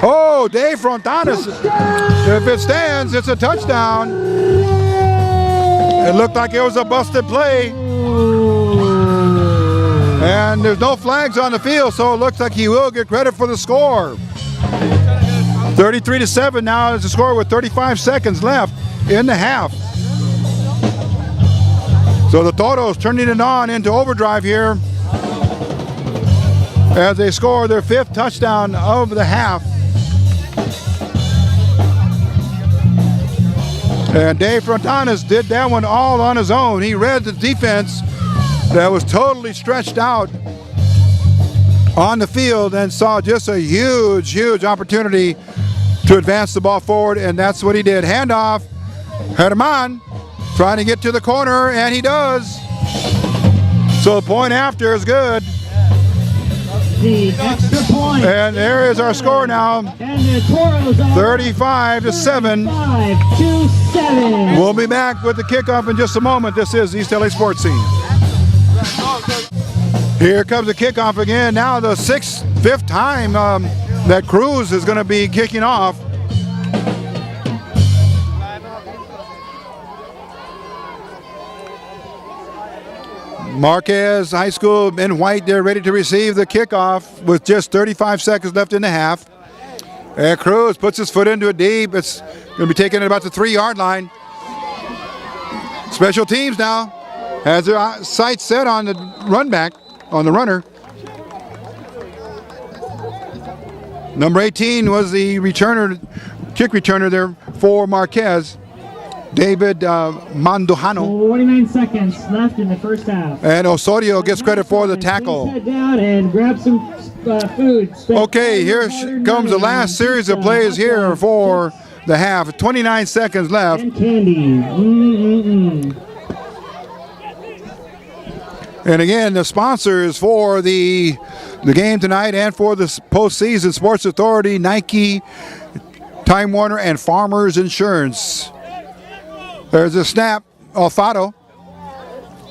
Oh, Dave Frontanes. If it stands, it's a touchdown. It looked like it was a busted play. And there's no flags on the field, so it looks like he will get credit for the score. 33-7 now is the score with 35 seconds left in the half. So the Toros turning it on into overdrive here as they score their 5th touchdown of the half. And Dave Frontanes did that one all on his own. He read the defense that was totally stretched out on the field and saw just a huge, huge opportunity to advance the ball forward, and that's what he did. Handoff, Herman trying to get to the corner, and he does. So the point after is good. The extra point. And there is our score now. And the Toros are 35-7. 35-7. We'll be back with the kickoff in just a moment. This is East LA Sports Scene. Here comes the kickoff again. Now the 5th time that Cruz is going to be kicking off. Marquez High School in white, they're ready to receive the kickoff with just 35 seconds left in the half. And Cruz puts his foot into it deep. It's going to be taken at about the 3-yard line. Special teams now has their sights set on the run back, on the runner. Number 18 was the returner, kick returner there for Marquez, David Mandujano. 49 seconds left in the first half. And Osorio gets credit for the tackle. Head down and grab some food. Okay, here comes the last series of plays here for the half. 29 seconds left. And candy. And again, the sponsors for the game tonight and for the postseason: Sports Authority, Nike, Time Warner, and Farmers Insurance. There's a snap. Alfaro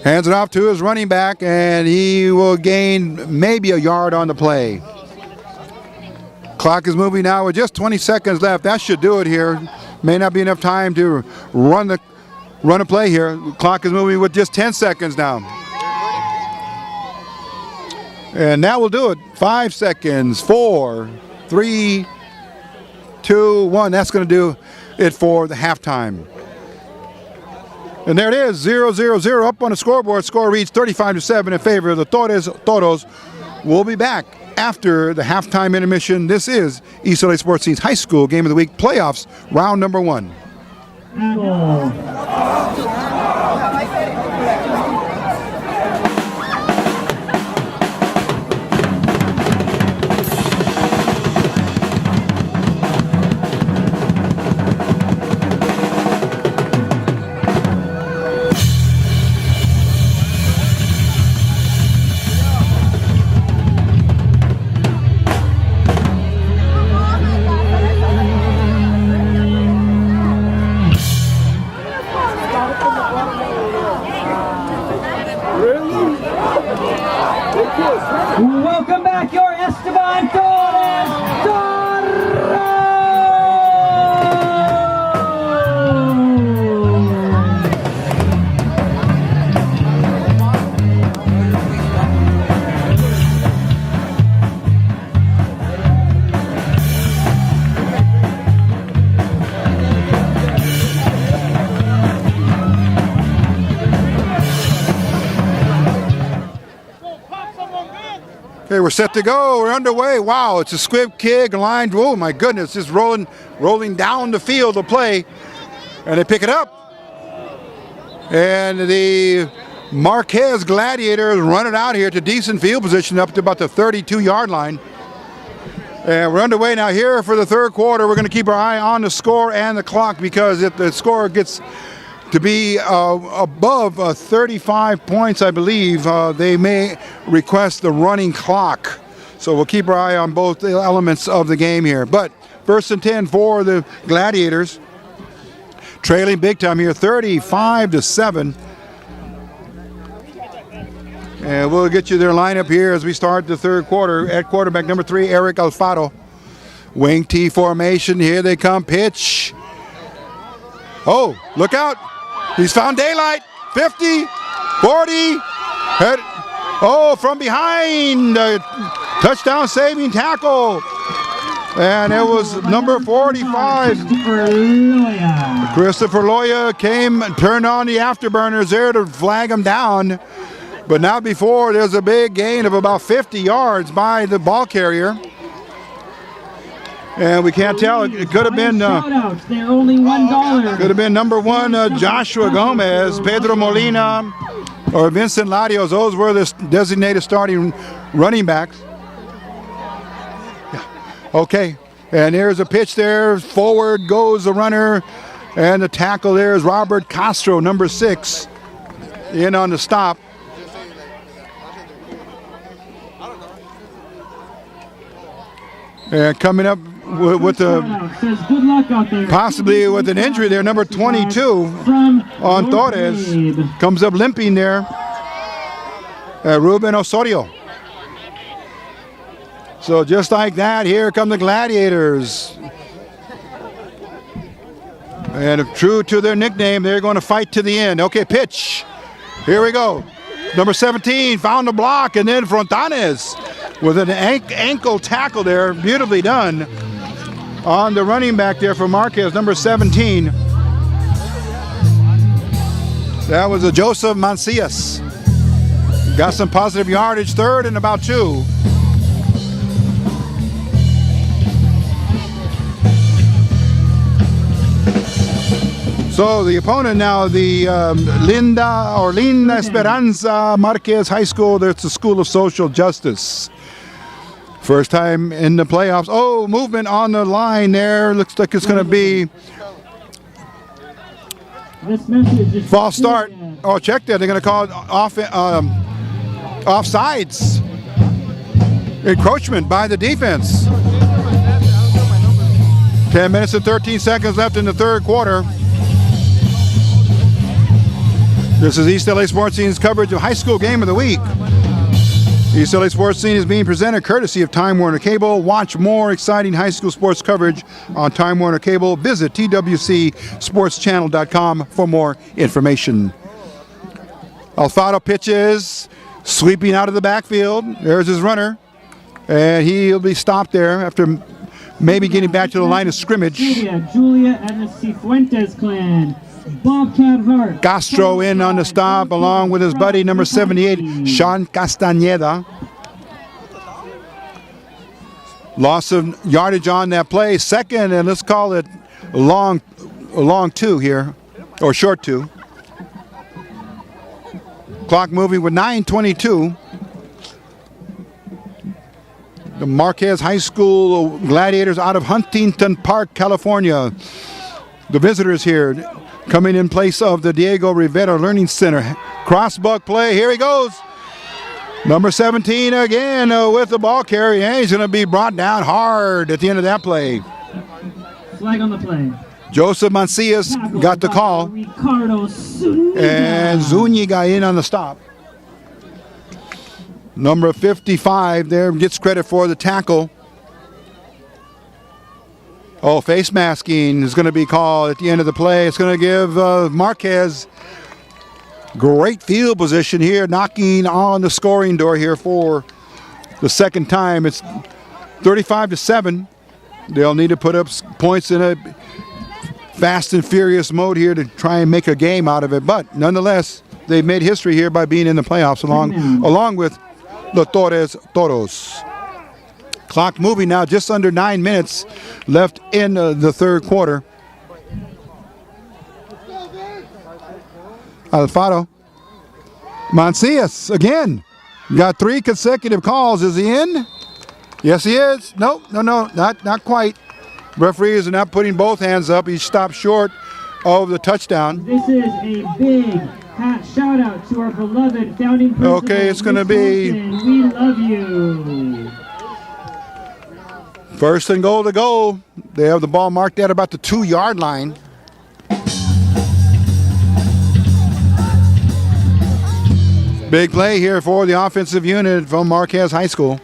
hands it off to his running back, and he will gain maybe a yard on the play. Clock is moving now with just 20 seconds left. That should do it here. May not be enough time to run a play here. The clock is moving with just 10 seconds now. And that will do it. 5 seconds. 4, 3, 2, 1. That's going to do it for the halftime. And there it is, 0-0-0 up on the scoreboard. Score reads 35-7 in favor of the Toros. We'll be back after the halftime intermission. This is East LA Sports Scene's High School Game of the Week Playoffs, round number 1. back your Esteban Torres. Okay, we're set to go. We're underway. Wow, it's a squib kick line. Oh my goodness, just rolling down the field of play, and they pick it up. And the Marquez Gladiators run it out here to decent field position up to about the 32-yard line. And we're underway now here for the third quarter. We're going to keep our eye on the score and the clock, because if the score gets to be above 35 points, I believe, they may request the running clock. So we'll keep our eye on both the elements of the game here. But first and 10 for the Gladiators. Trailing big time here, 35-7. And we'll get you their lineup here as we start the third quarter. At quarterback, number 3, Eric Alfaro. Wing T formation. Here they come. Pitch. Oh, look out. He's found daylight. 50, 40. Head. Oh, from behind. Touchdown saving tackle. And it was number 45. Christopher Loya came and turned on the afterburners there to flag him down. But not before there's a big gain of about 50 yards by the ball carrier. And we can't tell. It could have been they're only $1. could have been number 1 Joshua Gomez, Pedro Molina, or Vincent Larios. Those were the designated starting running backs. Yeah. Okay. And there's a pitch there. Forward goes the runner. And the tackle there is Robert Castro, number 6, in on the stop. And coming up with possibly with an injury there, number 22 on Torres, comes up limping there, Ruben Osorio. So just like that, here come the Gladiators. And true to their nickname, they're going to fight to the end. Okay, pitch. Here we go. Number 17 found the block, and then Frontanes with an ankle tackle there, beautifully done on the running back there for Marquez, number 17. That was a Joseph Mancias. Got some positive yardage, third and about 2. So the opponent now, the Linda Esperanza Marquez High School. That's the School of Social Justice. First time in the playoffs. Oh, movement on the line there. Looks like it's going to be false start. Oh, check that. They're going to call it offsides. Encroachment by the defense. 10 minutes and 13 seconds left in the third quarter. This is East L.A. Sports Scene's coverage of High School Game of the Week. East L.A. Sports Scene is being presented courtesy of Time Warner Cable. Watch more exciting high school sports coverage on Time Warner Cable. Visit twcsportschannel.com for more information. Alfaro pitches, sweeping out of the backfield. There's his runner. And he'll be stopped there after maybe getting back to the line of scrimmage. Julia and the Cifuentes clan. Bobcat Hart. Castro in on the stop along with his buddy number 78, Sean Castañeda. Loss of yardage on that play. Second, and let's call it a long 2 here, or short 2. Clock moving with 9:22. The Marquez High School Gladiators out of Huntington Park, California. The visitors here coming in place of the Diego Rivera Learning Center. Crossbuck play, here he goes. Number 17 again with the ball carry, and he's going to be brought down hard at the end of that play. Flag on the play. Joseph Mancias got the call. Ricardo Zuniga. And Zuniga in on the stop. Number 55 there gets credit for the tackle. Oh, face masking is going to be called at the end of the play. It's going to give Marquez great field position here, knocking on the scoring door here for the second time. It's 35-7. They'll need to put up points in a fast and furious mode here to try and make a game out of it. But nonetheless, they've made history here by being in the playoffs along with the Torres Toros. Clock moving now, just under 9 minutes left in the third quarter. Alfaro. Mancias again. Got 3 consecutive calls. Is he in? Yes, he is. No, not quite. Referees are not putting both hands up. He stopped short of the touchdown. This is a big shout out to our beloved founding principal. Okay, it's going to be. We love you. First and goal to go. They have the ball marked at about the 2-yard line. Big play here for the offensive unit from Marquez High School.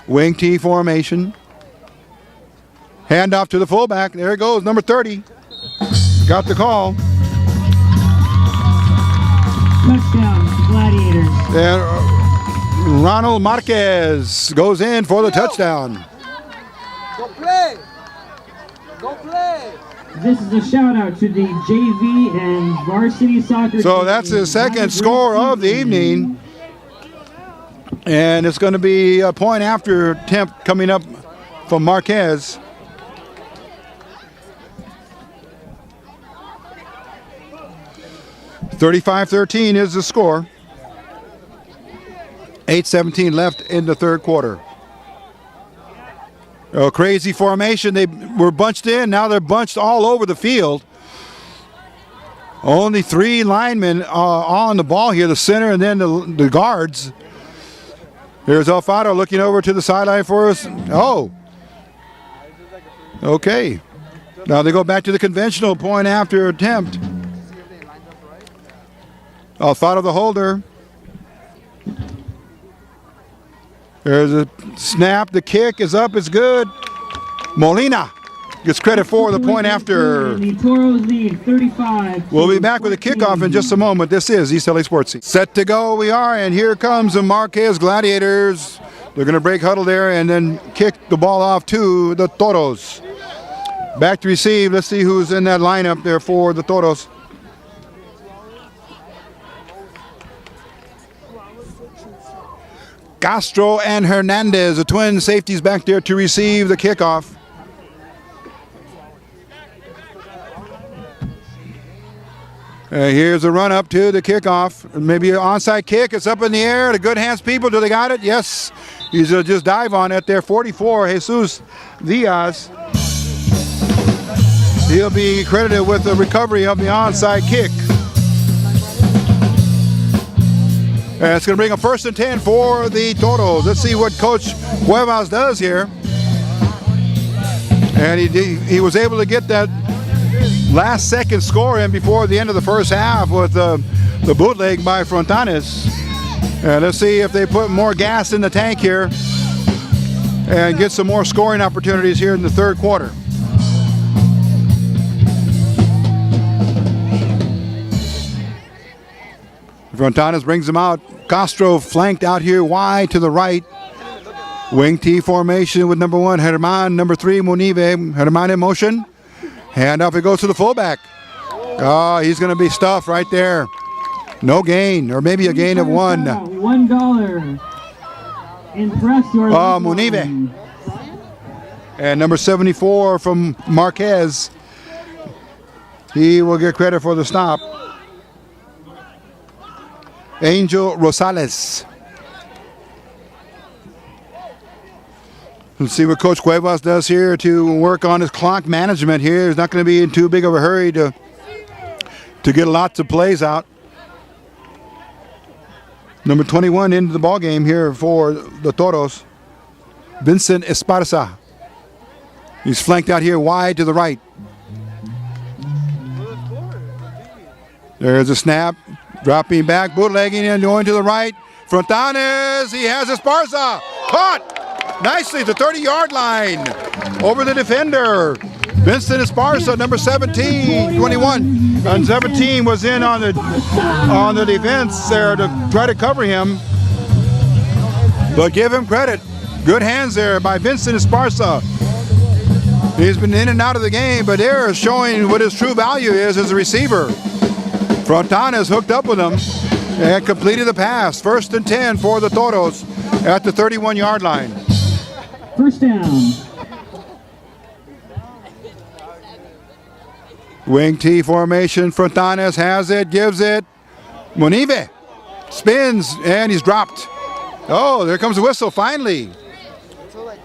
Wing T formation. Handoff to the fullback. There it goes, number 30. Got the call. Touchdown, Gladiators. And Ronald Marquez goes in for the touchdown. Go play! Go play! This is a shout out to the JV and varsity soccer. So that's the second score of the evening. And it's going to be a point after attempt coming up from Marquez. (35-13) is the score. 8:17 left in the third quarter. Oh, crazy formation. They were bunched in. Now they're bunched all over the field. Only 3 linemen on the ball here, the center and then the guards. Here's Alfaro looking over to the sideline for us. Oh. Okay. Now they go back to the conventional point after attempt. Alfaro the holder. There's a snap. The kick is up. It's good. Molina gets credit for the point after. The Toros lead 35. We'll be back with a kickoff in just a moment. This is East L.A. Sports. Set to go we are, and here comes the Marquez Gladiators. They're going to break huddle there and then kick the ball off to the Toros. Back to receive. Let's see who's in that lineup there for the Toros. Castro and Hernandez, the twin safeties back there to receive the kickoff. Here's a run up to the kickoff. Maybe an onside kick. It's up in the air. The good hands people, do they got it? Yes. He's just dive on it there. 44, Jesus Diaz. He'll be credited with the recovery of the onside kick. And it's going to bring a 1st and 10 for the Toros. Let's see what Coach Cuevas does here. And he was able to get that last second score in before the end of the first half with the bootleg by Hernandez. And let's see if they put more gas in the tank here and get some more scoring opportunities here in the third quarter. Hernandez brings them out. Castro flanked out here wide to the right. Wing T formation with number 1, Herman. Number 3, Munive. Herman in motion. Hand off, it goes to the fullback. Oh, he's going to be stuffed right there. No gain, or maybe a gain of 1. $1. Impress your Munive. And number 74 from Marquez. He will get credit for the stop. Angel Rosales. Let's see what Coach Cuevas does here to work on his clock management here. He's not going to be in too big of a hurry to get lots of plays out. Number 21 into the ball game here for the Toros. Vincent Esparza. He's flanked out here wide to the right. There's a snap. Dropping back, bootlegging and going to the right. Frontanes, he has Esparza. Caught nicely at the 30-yard line. Over the defender. Vincent Esparza, number 17, 21. And 17 was in on the defense there to try to cover him. But give him credit. Good hands there by Vincent Esparza. He's been in and out of the game, but they're showing what his true value is as a receiver. Frontanes hooked up with him and completed the pass. 1st and 10 for the Toros at the 31-yard line. First down. Wing T formation. Frontanes has it, gives it. Monive spins, and he's dropped. Oh, there comes the whistle finally.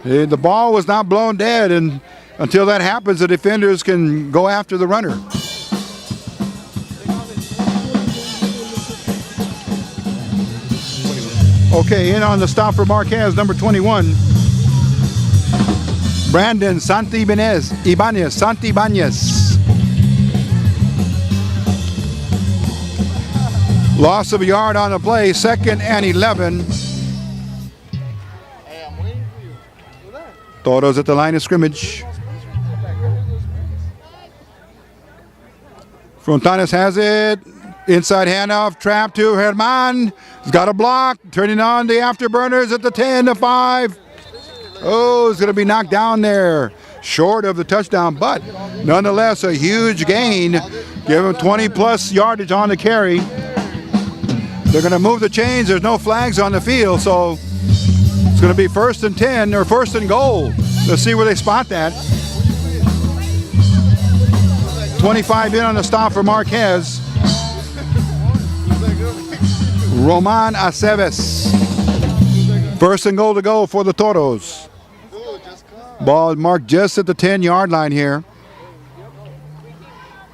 The ball was not blown dead, and until that happens, the defenders can go after the runner. Okay, in on the stop for Marquez, number 21. Brandon Santibáñez. Loss of a yard on the play, 2nd and 11. Toros at the line of scrimmage. Frontanes has it. Inside handoff, trap to Herman. He's got a block. Turning on the afterburners at the 10 to 5. Oh, he's going to be knocked down there. Short of the touchdown, but nonetheless a huge gain. Give him 20-plus yardage on the carry. They're going to move the chains. There's no flags on the field, so it's going to be 1st and 10 or 1st and goal. Let's see where they spot that. 25 in on the stop for Marquez. Roman Aceves. 1st and goal to go for the Toros. Ball marked just at the 10-yard line here.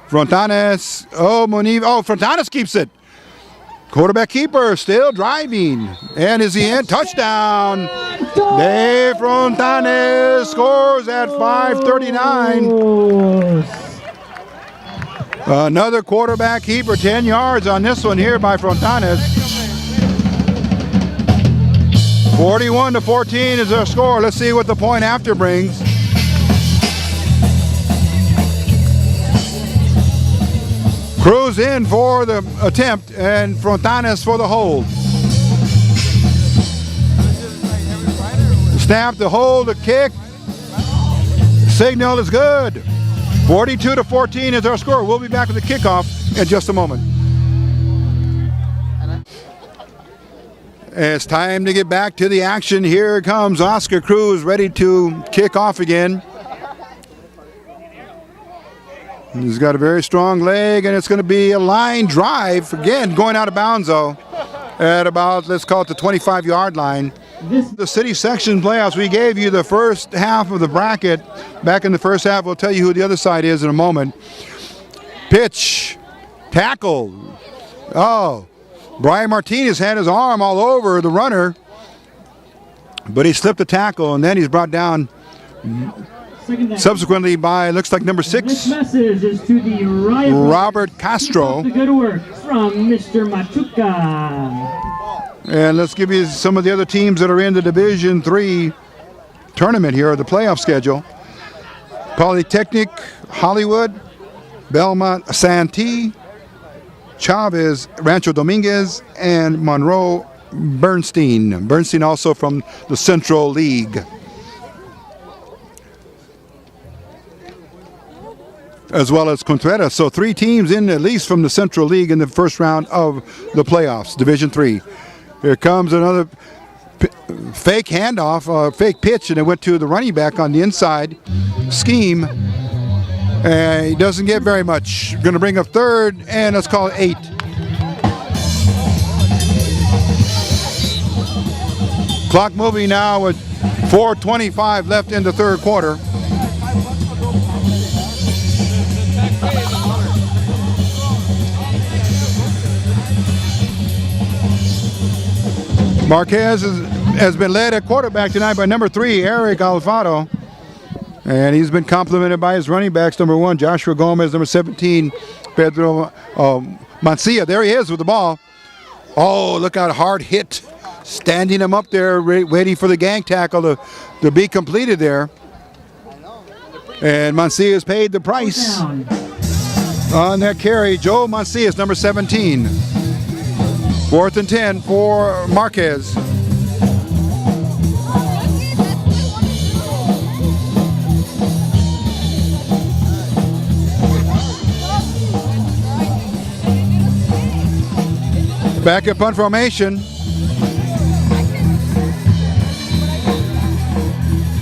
Frontanes. Oh, Monive. Oh, Frontanes keeps it. Quarterback keeper still driving. And is he in? Touchdown. Dave Frontanes scores at 5:39. Another quarterback keeper, 10 yards on this one here by Frontanes. 41-14 is their score. Let's see what the point after brings. Cruz in for the attempt and Frontanes for the hold. Snap, the hold, the kick. Signal is good. 42-14 is our score. We'll be back with the kickoff in just a moment. It's time to get back to the action. Here comes Oscar Cruz ready to kick off again. He's got a very strong leg, and it's going to be a line drive. Again, going out of bounds, though, at about, let's call it the 25-yard line. The city section playoffs, we gave you the first half of the bracket. Back in the first half, we'll tell you who the other side is in a moment. Pitch, tackle. Oh, Brian Martinez had his arm all over the runner, but he slipped the tackle, and then he's brought down subsequently by, looks like number 6. This message is to the Robert Castro. The good work from Mr. Machuca. And let's give you some of the other teams that are in the Division III tournament here, or the playoff schedule. Polytechnic, Hollywood, Belmont, Santee, Chavez, Rancho Dominguez, and Monroe Bernstein. Bernstein also from the Central League. As well as Contreras. So 3 teams in at least from the Central League in the first round of the playoffs, Division III. Here comes another fake handoff, fake pitch, and it went to the running back on the inside scheme. And he doesn't get very much. Going to bring up 3rd, and let's call it 8. Clock moving now with 4:25 left in the 3rd quarter. Marquez has been led at quarterback tonight by number 3, Eric Alfaro. And he's been complimented by his running backs, number 1, Joshua Gomez, number 17, Pedro Mancia. There he is with the ball. Oh, look out, hard hit standing him up there, waiting for the gang tackle to be completed there. And Mancias paid the price on that carry. Joe Mancias, number 17. 4th and 10 for Marquez. Back at punt formation.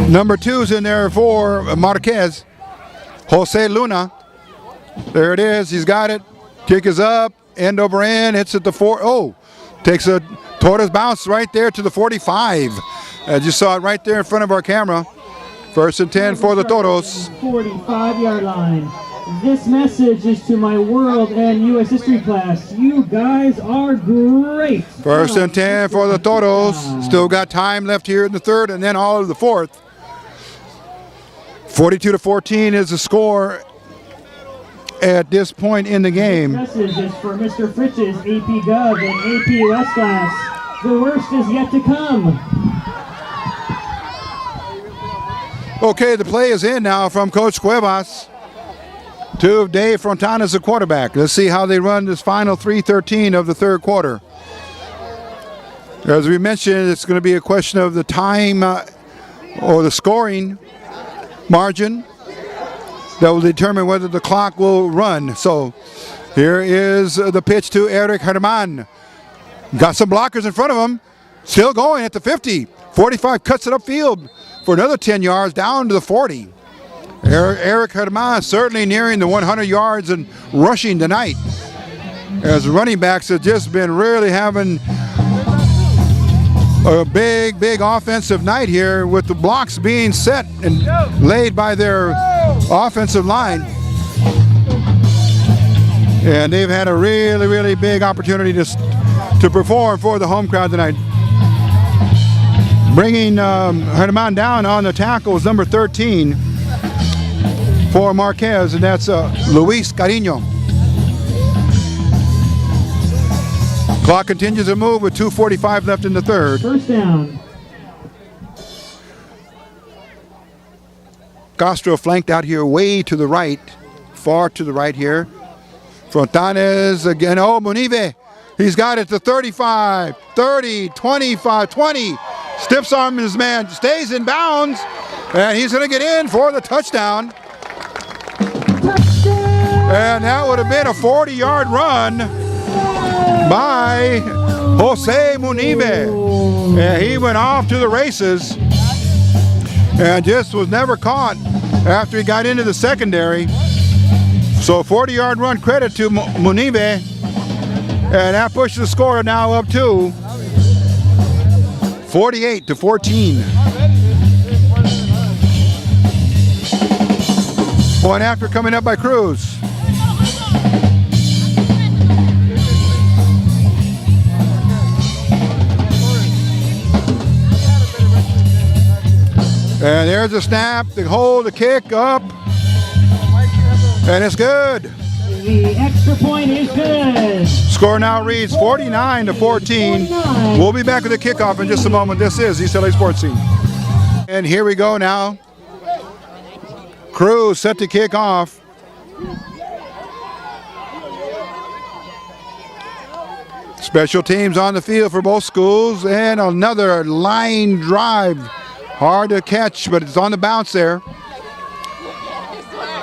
Number 2's in there for Marquez. Jose Luna. There it is. He's got it. Kick is up. End over end. Hits at the 4. Oh, takes a Torres bounce right there to the 45. As you saw it right there in front of our camera. 1st and 10 for the Toros. 45-yard line. This message is to my world and U.S. history class. You guys are great. 1st and 10 for the Toros. Still got time left here in the 3rd and then all of the 4th. 42-14 is the score at this point in the game. This message is for Mr. Fritch's AP Gov and AP US class. The worst is yet to come. Okay, the play is in now from Coach Cuevas to Dave Fontana as the quarterback. Let's see how they run this final 3:13 of the 3rd quarter. As we mentioned, it's going to be a question of the time or the scoring margin that will determine whether the clock will run. So here is the pitch to Eric Herman. Got some blockers in front of him. Still going at the 50. 45 cuts it upfield for another 10 yards down to the 40. Eric Herman certainly nearing the 100 yards and rushing tonight, as running backs have just been really having a big offensive night here, with the blocks being set and laid by their offensive line. And they've had a really big opportunity to perform for the home crowd tonight. Bringing Herman down on the tackle is number 13 for Marquez, and that's Luis Carino. Clock continues to move with 2:45 left in the 3rd. 1st down. Castro flanked out here way to the right, far to the right here. Fontanes again. Oh, Munive. He's got it to 35, 30, 25, 20. Stiffs arm his man, stays in bounds, and he's going to get in for the touchdown. And that would have been a 40-yard run by Jose Munive. And he went off to the races and just was never caught after he got into the secondary. So 40-yard run, credit to Munive. And that pushes the score now up to 48-14. Point after coming up by Cruz. And there's a snap, the hold, the kick up, and it's good. The extra point is good. Score now reads 49-14. We'll be back with the kickoff in just a moment. This is East L.A. Sports Scene. And here we go now. Cruz set to kick off. Special teams on the field for both schools, and another line drive. Hard to catch, but it's on the bounce there.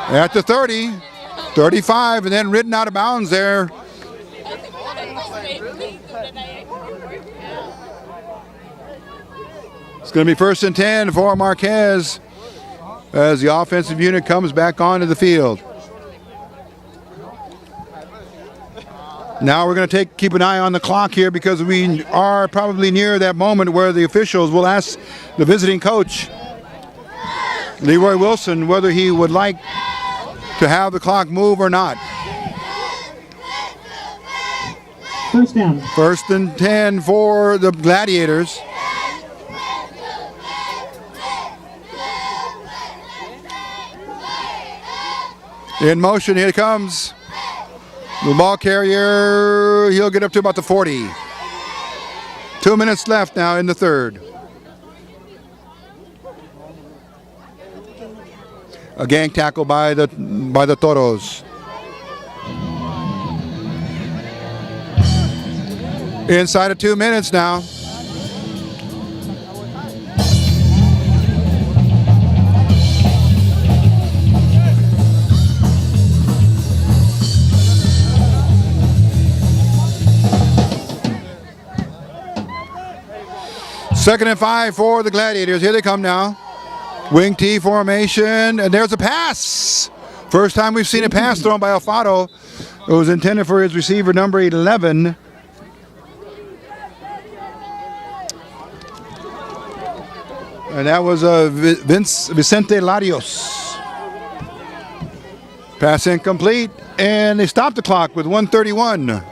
At the 30, 35, and then ridden out of bounds there. It's going to be 1st and 10 for Marquez as the offensive unit comes back onto the field. Now we're going to keep an eye on the clock here, because we are probably near that moment where the officials will ask the visiting coach, Leroy Wilson, whether he would like to have the clock move or not. 1st down. 1st and 10 for the Gladiators. In motion, here it comes. The ball carrier, he'll get up to about the 40. 2 minutes left now in the third. A gang tackle by the Toros. Inside of 2 minutes now. Second and 5 for the Gladiators. Here they come now. Wing T formation, and there's a pass. First time we've seen a pass thrown by Alfaro. It was intended for his receiver, number 11. And that was Vicente Larios. Pass incomplete, and they stopped the clock with 1:31.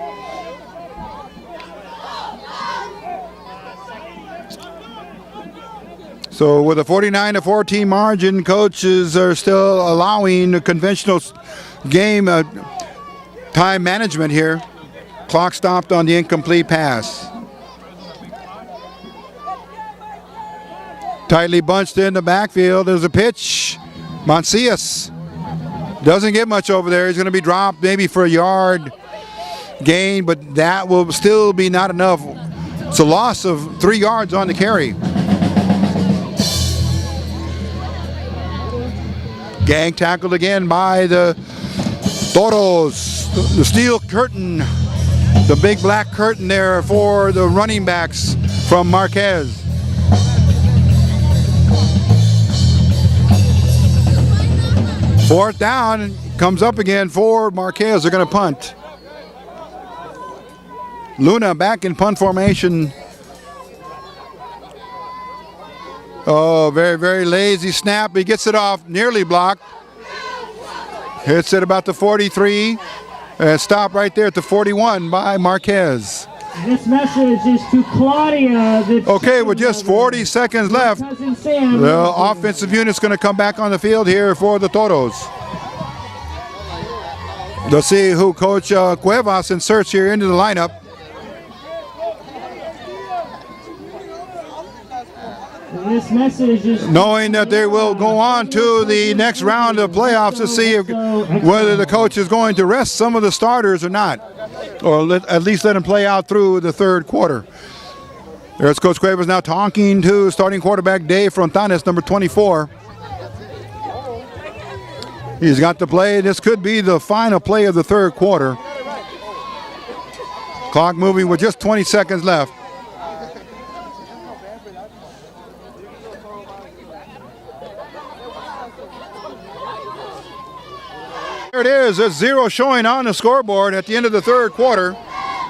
So with a 49-14 margin, coaches are still allowing conventional game time management here. Clock stopped on the incomplete pass. Tightly bunched in the backfield. There's a pitch. Mancias doesn't get much over there. He's going to be dropped maybe for a yard gain, but that will still be not enough. It's a loss of 3 yards on the carry. Gang tackled again by the Toros. The steel curtain, the big black curtain there for the running backs from Marquez. Fourth down, comes up again for Marquez. They're going to punt. Luna back in punt formation. Oh, very, very lazy snap. He gets it off, nearly blocked. Hits it about the 43. And stop right there at the 41 by Marquez. This message is to Claudia. Okay, with just 40 seconds left, the offensive unit's going to come back on the field here for the Toros. Let's see who Coach Cuevas inserts here into the lineup. This message is knowing that they will go on to the next round of playoffs to see whether the coach is going to rest some of the starters or not, or at least let them play out through the third quarter. There's Coach Cuevas now talking to starting quarterback Dave Frontanes, number 24. He's got to play. This could be the final play of the third quarter. Clock moving with just 20 seconds left. There it is. There's 0 showing on the scoreboard at the end of the third quarter.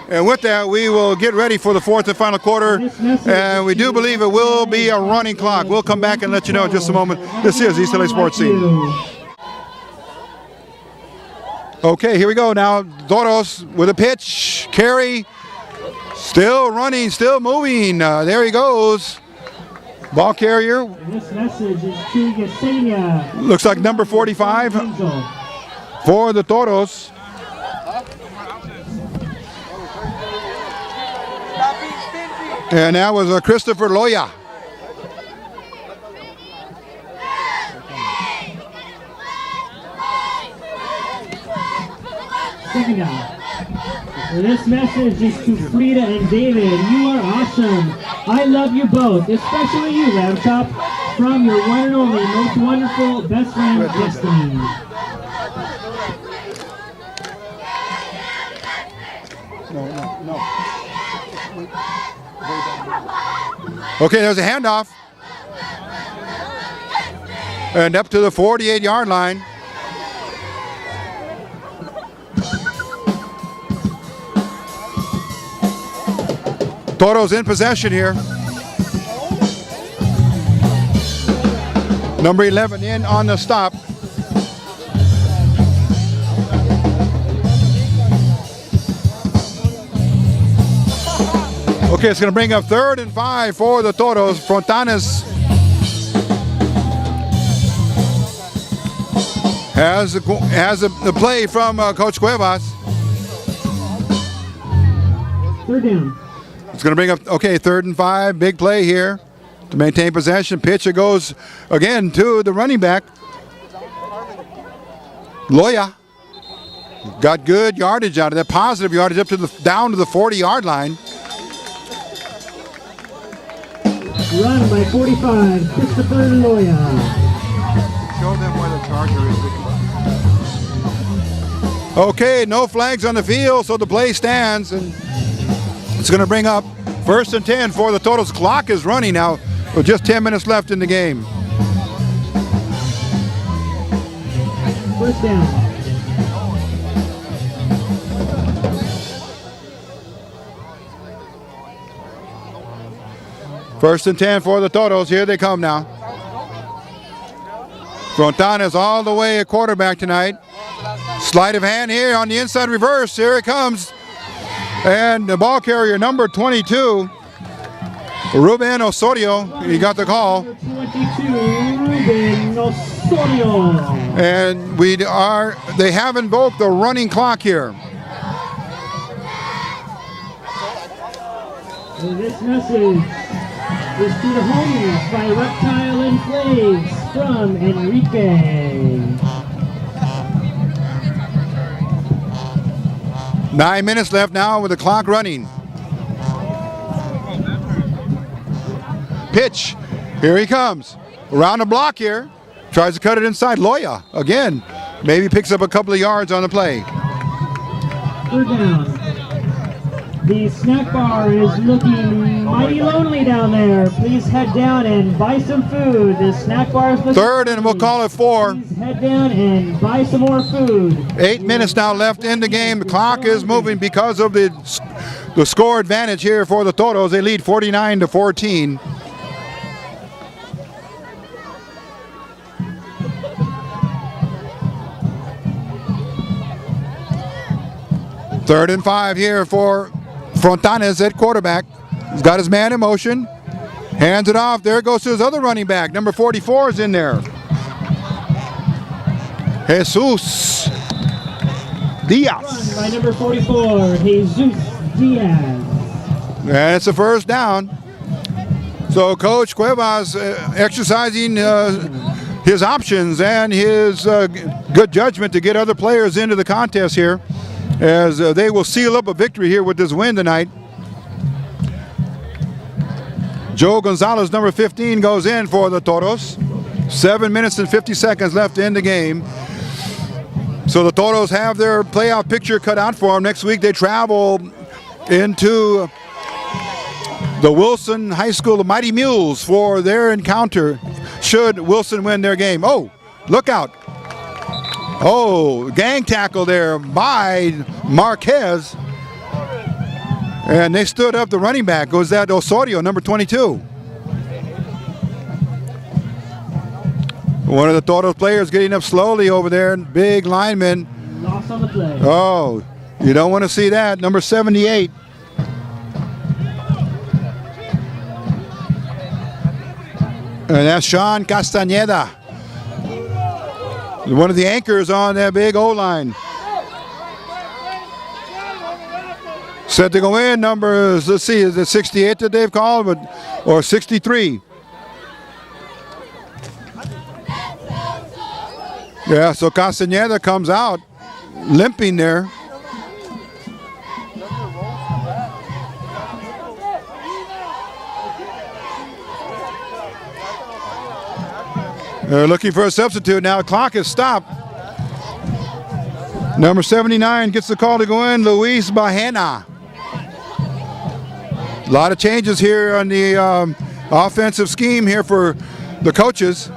And with that, we will get ready for the fourth and final quarter. And we do believe it will be a running clock. We'll come back and let you know in just a moment. This is East L.A. Sports Scene. Okay, here we go now. Toros with a pitch. Carry. Still running, still moving. There he goes. Ball carrier. This message is to Yesenia. Looks like number 45 for the Toros. And that was Christopher Loya. Second down. This message is to Frida and David. You are awesome. I love you both, especially you, Lamb Chop, from your one and only, most wonderful best friend, Destiny. No. Okay, there's a handoff. And up to the 48-yard line. Toros in possession here. Number 11 in on the stop. Okay, it's going to bring up 3rd and 5 for the Toros. Frontanes has the play from Coach Cuevas. Third down. It's going to bring up, okay, 3rd and 5. Big play here to maintain possession. Pitch, it goes again to the running back. Loya got good yardage out of that, positive yardage up to down to the 40-yard line. Run by 45, Christopher Loya. Show them where the charger is. Okay, no flags on the field, so the play stands, and it's going to bring up 1st and 10 for the Toros. Clock is running now with just 10 minutes left in the game. First down. First and 10 for the Toros. Here they come now. Frontanes all the way at quarterback tonight. Sleight of hand here on the inside reverse. Here it comes. And the ball carrier, number 22, Ruben Osorio. He got the call. 22, Ruben Osorio. And they have invoked the running clock here. And this message is to the homies by Reptile and Flags from Enrique. 9 minutes left now with the clock running. Pitch. Here he comes. Around the block here. Tries to cut it inside. Loya again. Maybe picks up a couple of yards on the play. 3rd down. The snack bar is looking mighty lonely down there. Please head down and buy some food. The snack bar is looking 3rd, and we'll call it 4. Please head down and buy some more food. 8 minutes now left in the game. The clock is moving because of the score advantage here for the Toros. They lead 49-14. Third and 5 here for Frontanes at quarterback. He's got his man in motion. Hands it off. There it goes to his other running back. Number 44 is in there. Jesus Diaz. Run by number 44, Jesus Diaz. And it's a first down. So Coach Cuevas exercising his options and his good judgment to get other players into the contest here, as they will seal up a victory here with this win tonight. Joe Gonzalez, number 15, goes in for the Toros. 7 minutes and 50 seconds left in the game. So the Toros have their playoff picture cut out for them. Next week they travel into the Wilson High School, the Mighty Mules, for their encounter should Wilson win their game. Oh, look out. Oh, gang tackle there by Marquez. And they stood up the running back. Was that Osorio, number 22. One of the Toros players getting up slowly over there. Big lineman. Lost on the play. Oh, you don't want to see that. Number 78. And that's Sean Castañeda, one of the anchors on that big O-line. Set to go in, numbers, let's see, is it 68 that they've called, or 63? Yeah, so Castañeda comes out limping there. They're looking for a substitute now. Clock is stopped. Number 79 gets the call to go in, Luis Bahena. A lot of changes here on the offensive scheme here for the coaches.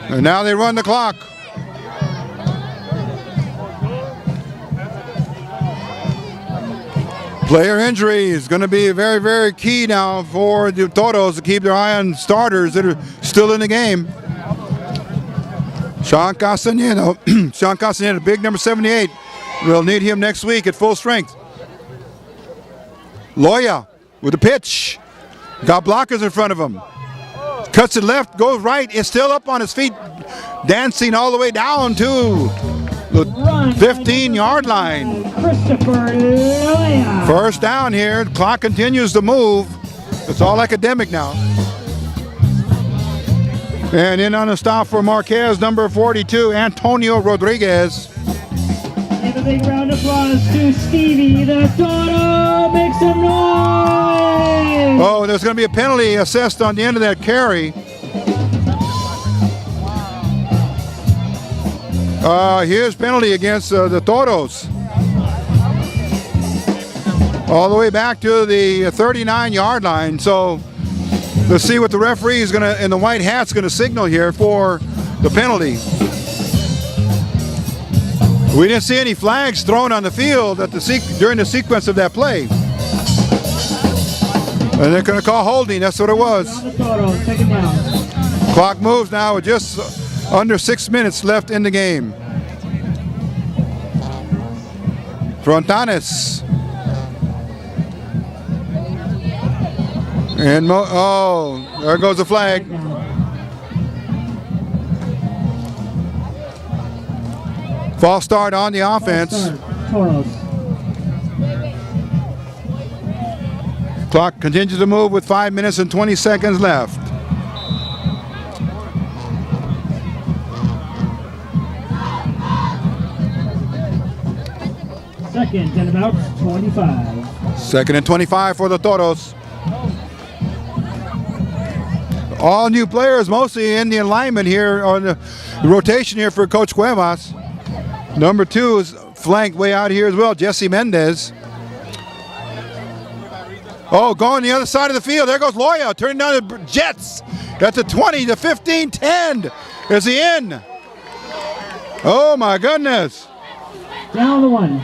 And now they run the clock. Player injury is going to be very, very key now for the Toros to keep their eye on starters that are still in the game. Sean Castañeda, big number 78. We'll need him next week at full strength. Loya with the pitch. Got blockers in front of him. Cuts it left, goes right. Is still up on his feet, dancing all the way down to Run won. 15-yard line. Christopher Loya. First down here. Clock continues to move. It's all academic now. And in on a stop for Marquez, number 42, Antonio Rodriguez. Give a big round of applause to Stevie the Toro. Make some noise. Oh, there's going to be a penalty assessed on the end of that carry. Here's penalty against the Toros. All the way back to the 39-yard line. So let's see what the referee is going to, in the white hat's going to signal here for the penalty. We didn't see any flags thrown on the field during the sequence of that play. And they're going to call holding. That's what it was. Clock moves now with just under 6 minutes left in the game. Frontanes. And there goes the flag. False start on the offense. Clock continues to move with 5 minutes and 20 seconds left. Second and about 25. Second and 25 for the Toros. All new players, mostly in the alignment here, on the rotation here for Coach Cuevas. Number 2 is flanked way out here as well, Jesse Mendez. Oh, going the other side of the field. There goes Loya, turning down the Jets. That's a 20, the 15, 10. Is he in? Oh my goodness. Down the 1.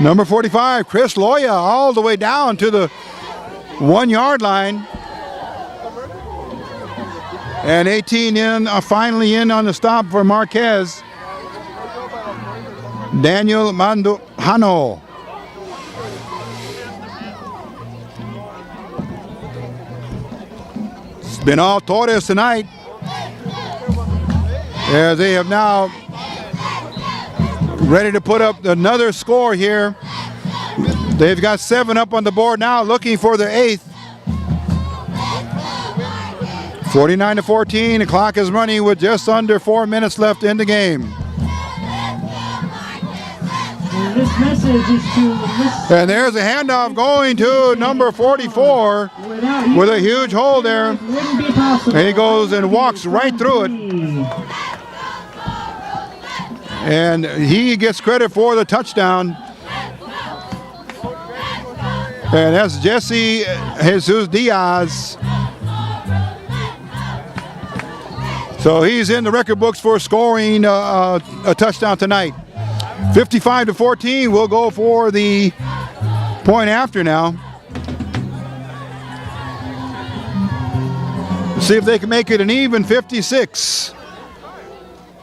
Number 45, Chris Loya, all the way down to the 1-yard line. And 18 in, finally in on the stop for Marquez. Daniel Mandujano. It's been all Torres tonight, as they have now ready to put up another score here. They've got 7 up on the board now, looking for their 8th. 49-14, the clock is running with just under 4 minutes left in the game. And this message is to and there's a handoff going to number 44 with a huge hole there. And he goes and walks right through it. And he gets credit for the touchdown. And that's Jesse Jesus Diaz. So he's in the record books for scoring a touchdown tonight. 55-14, we'll go for the point after now. See if they can make it an even 56.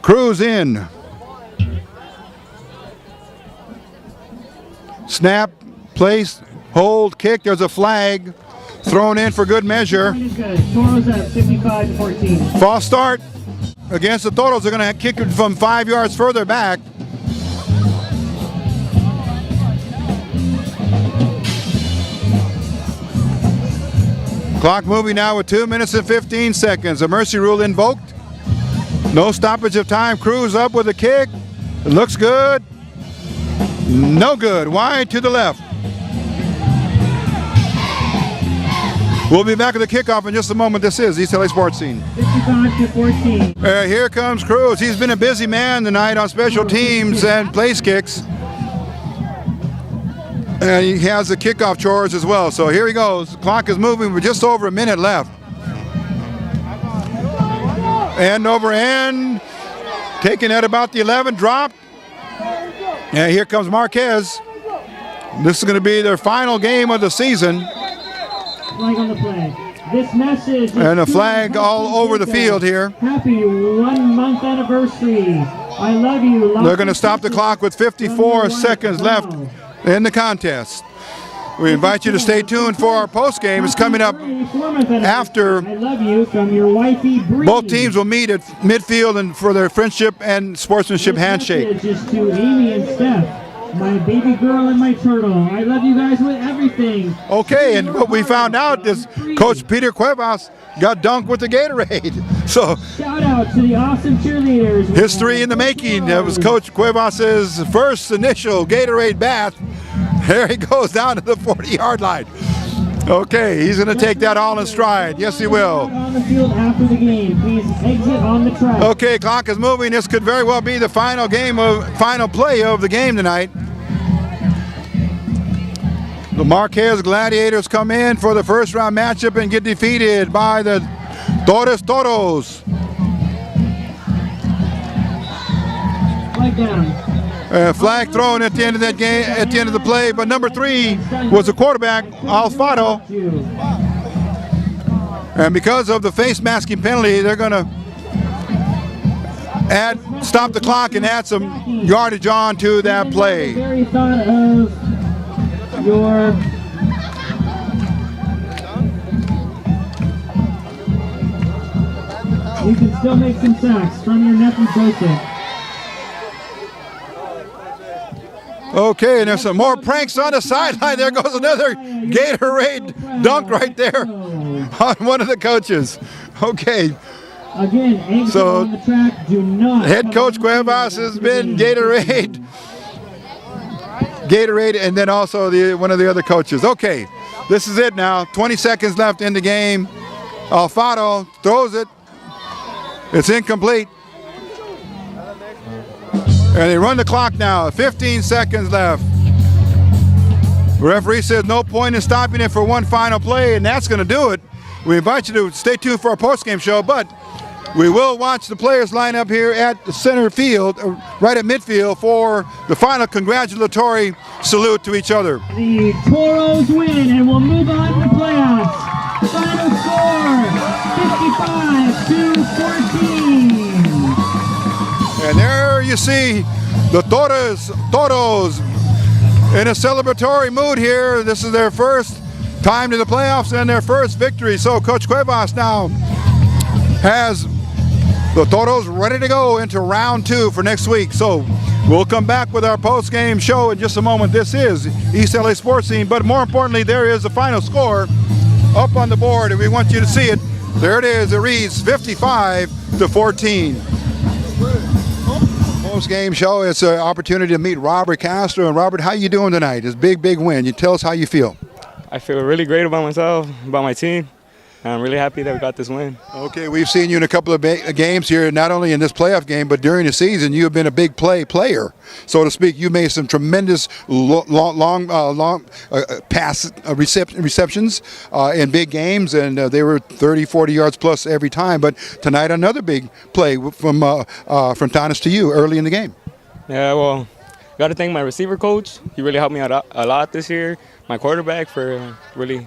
Cruz in. Snap, place, hold, kick. There's a flag thrown in for good measure. Toros at 55-14. False start against the Toros. They're going to kick it from 5 yards further back. Clock moving now with 2 minutes and 15 seconds. A mercy rule invoked. No stoppage of time. Cruz up with a kick. It looks good. No good. Wide to the left. We'll be back at the kickoff in just a moment. This is East L.A. Sports Scene. 55-14. Here comes Cruz. He's been a busy man tonight on special teams and place kicks. And he has the kickoff chores as well. So here he goes. The clock is moving with just over a minute left. End over end. Taking at about the 11, drop. And here comes Marquez. This is going to be their final game of the season. Flag on the play. This message and a flag all over the field here. Happy 1 month anniversary. I love you. They're going to stop the clock with 54 seconds left in the contest. We invite you to stay tuned for our post game. It's coming up after I love you from your wifey Bree. both teams will meet at midfield and for their friendship and sportsmanship handshake. Just to Amy and Steph, my baby girl and my turtle. I love you guys with everything. Okay, and what we found out is Coach Peter Cuevas got dunked with the Gatorade. So Shout out to the awesome cheerleaders. history in the making. That was Coach Cuevas's first initial Gatorade bath. There he goes down to the 40-yard line. Okay, he's going to take that all in stride. Yes, he will. On the field after the game, please exit on the track. Okay, clock is moving. This could very well be the final play of the game tonight. The Marquez Gladiators come in for the first round matchup and get defeated by the Torres Toros. Flag down. Flag thrown at the end of that game, at the end of the play, but number 3 was the quarterback, Alfaro. And because of the face masking penalty, they're going to stop the clock and add some yardage on to that play. The very thought of your you can still make some sacks from your nephew Joseph. Okay, and there's some more pranks on the sideline. There goes another Gatorade dunk right there on one of the coaches. Okay, Again, exit So, on the track. Do not. head coach Cuevas has been Gatorade, and then also one of the other coaches. Okay, this is it now. 20 seconds left in the game. Alfaro throws it. It's incomplete. And they run the clock now. 15 seconds left. The referee says no point in stopping it for one final play, and that's going to do it. We invite you to stay tuned for our post-game show, but we will watch the players line up here at the center field, right at midfield, for the final congratulatory salute to each other. The Toros win, and we'll move on to the playoffs. Final score, 55-14. And there you see the Toros in a celebratory mood here. This is their first time to the playoffs and their first victory. So Coach Cuevas now has the Toros ready to go into round 2 for next week. So we'll come back with our post-game show in just a moment. This is East LA Sports Scene, but more importantly, there is the final score up on the board, and we want you to see it. There it is. It reads 55-14. Post-game show, it's an opportunity to meet Robert Castro. And Robert, how you doing tonight? It's a big win. You tell us how you feel. I feel really great about myself, about my team. And I'm really happy that we got this win. Okay, we've seen you in a couple of games here, not only in this playoff game, but during the season, you have been a big player, so to speak. You made some tremendous long pass receptions in big games, and they were 30, 40 yards plus every time. But tonight, another big play from Thomas to you early in the game. Yeah, well, got to thank my receiver coach. He really helped me out a lot this year. My quarterback for really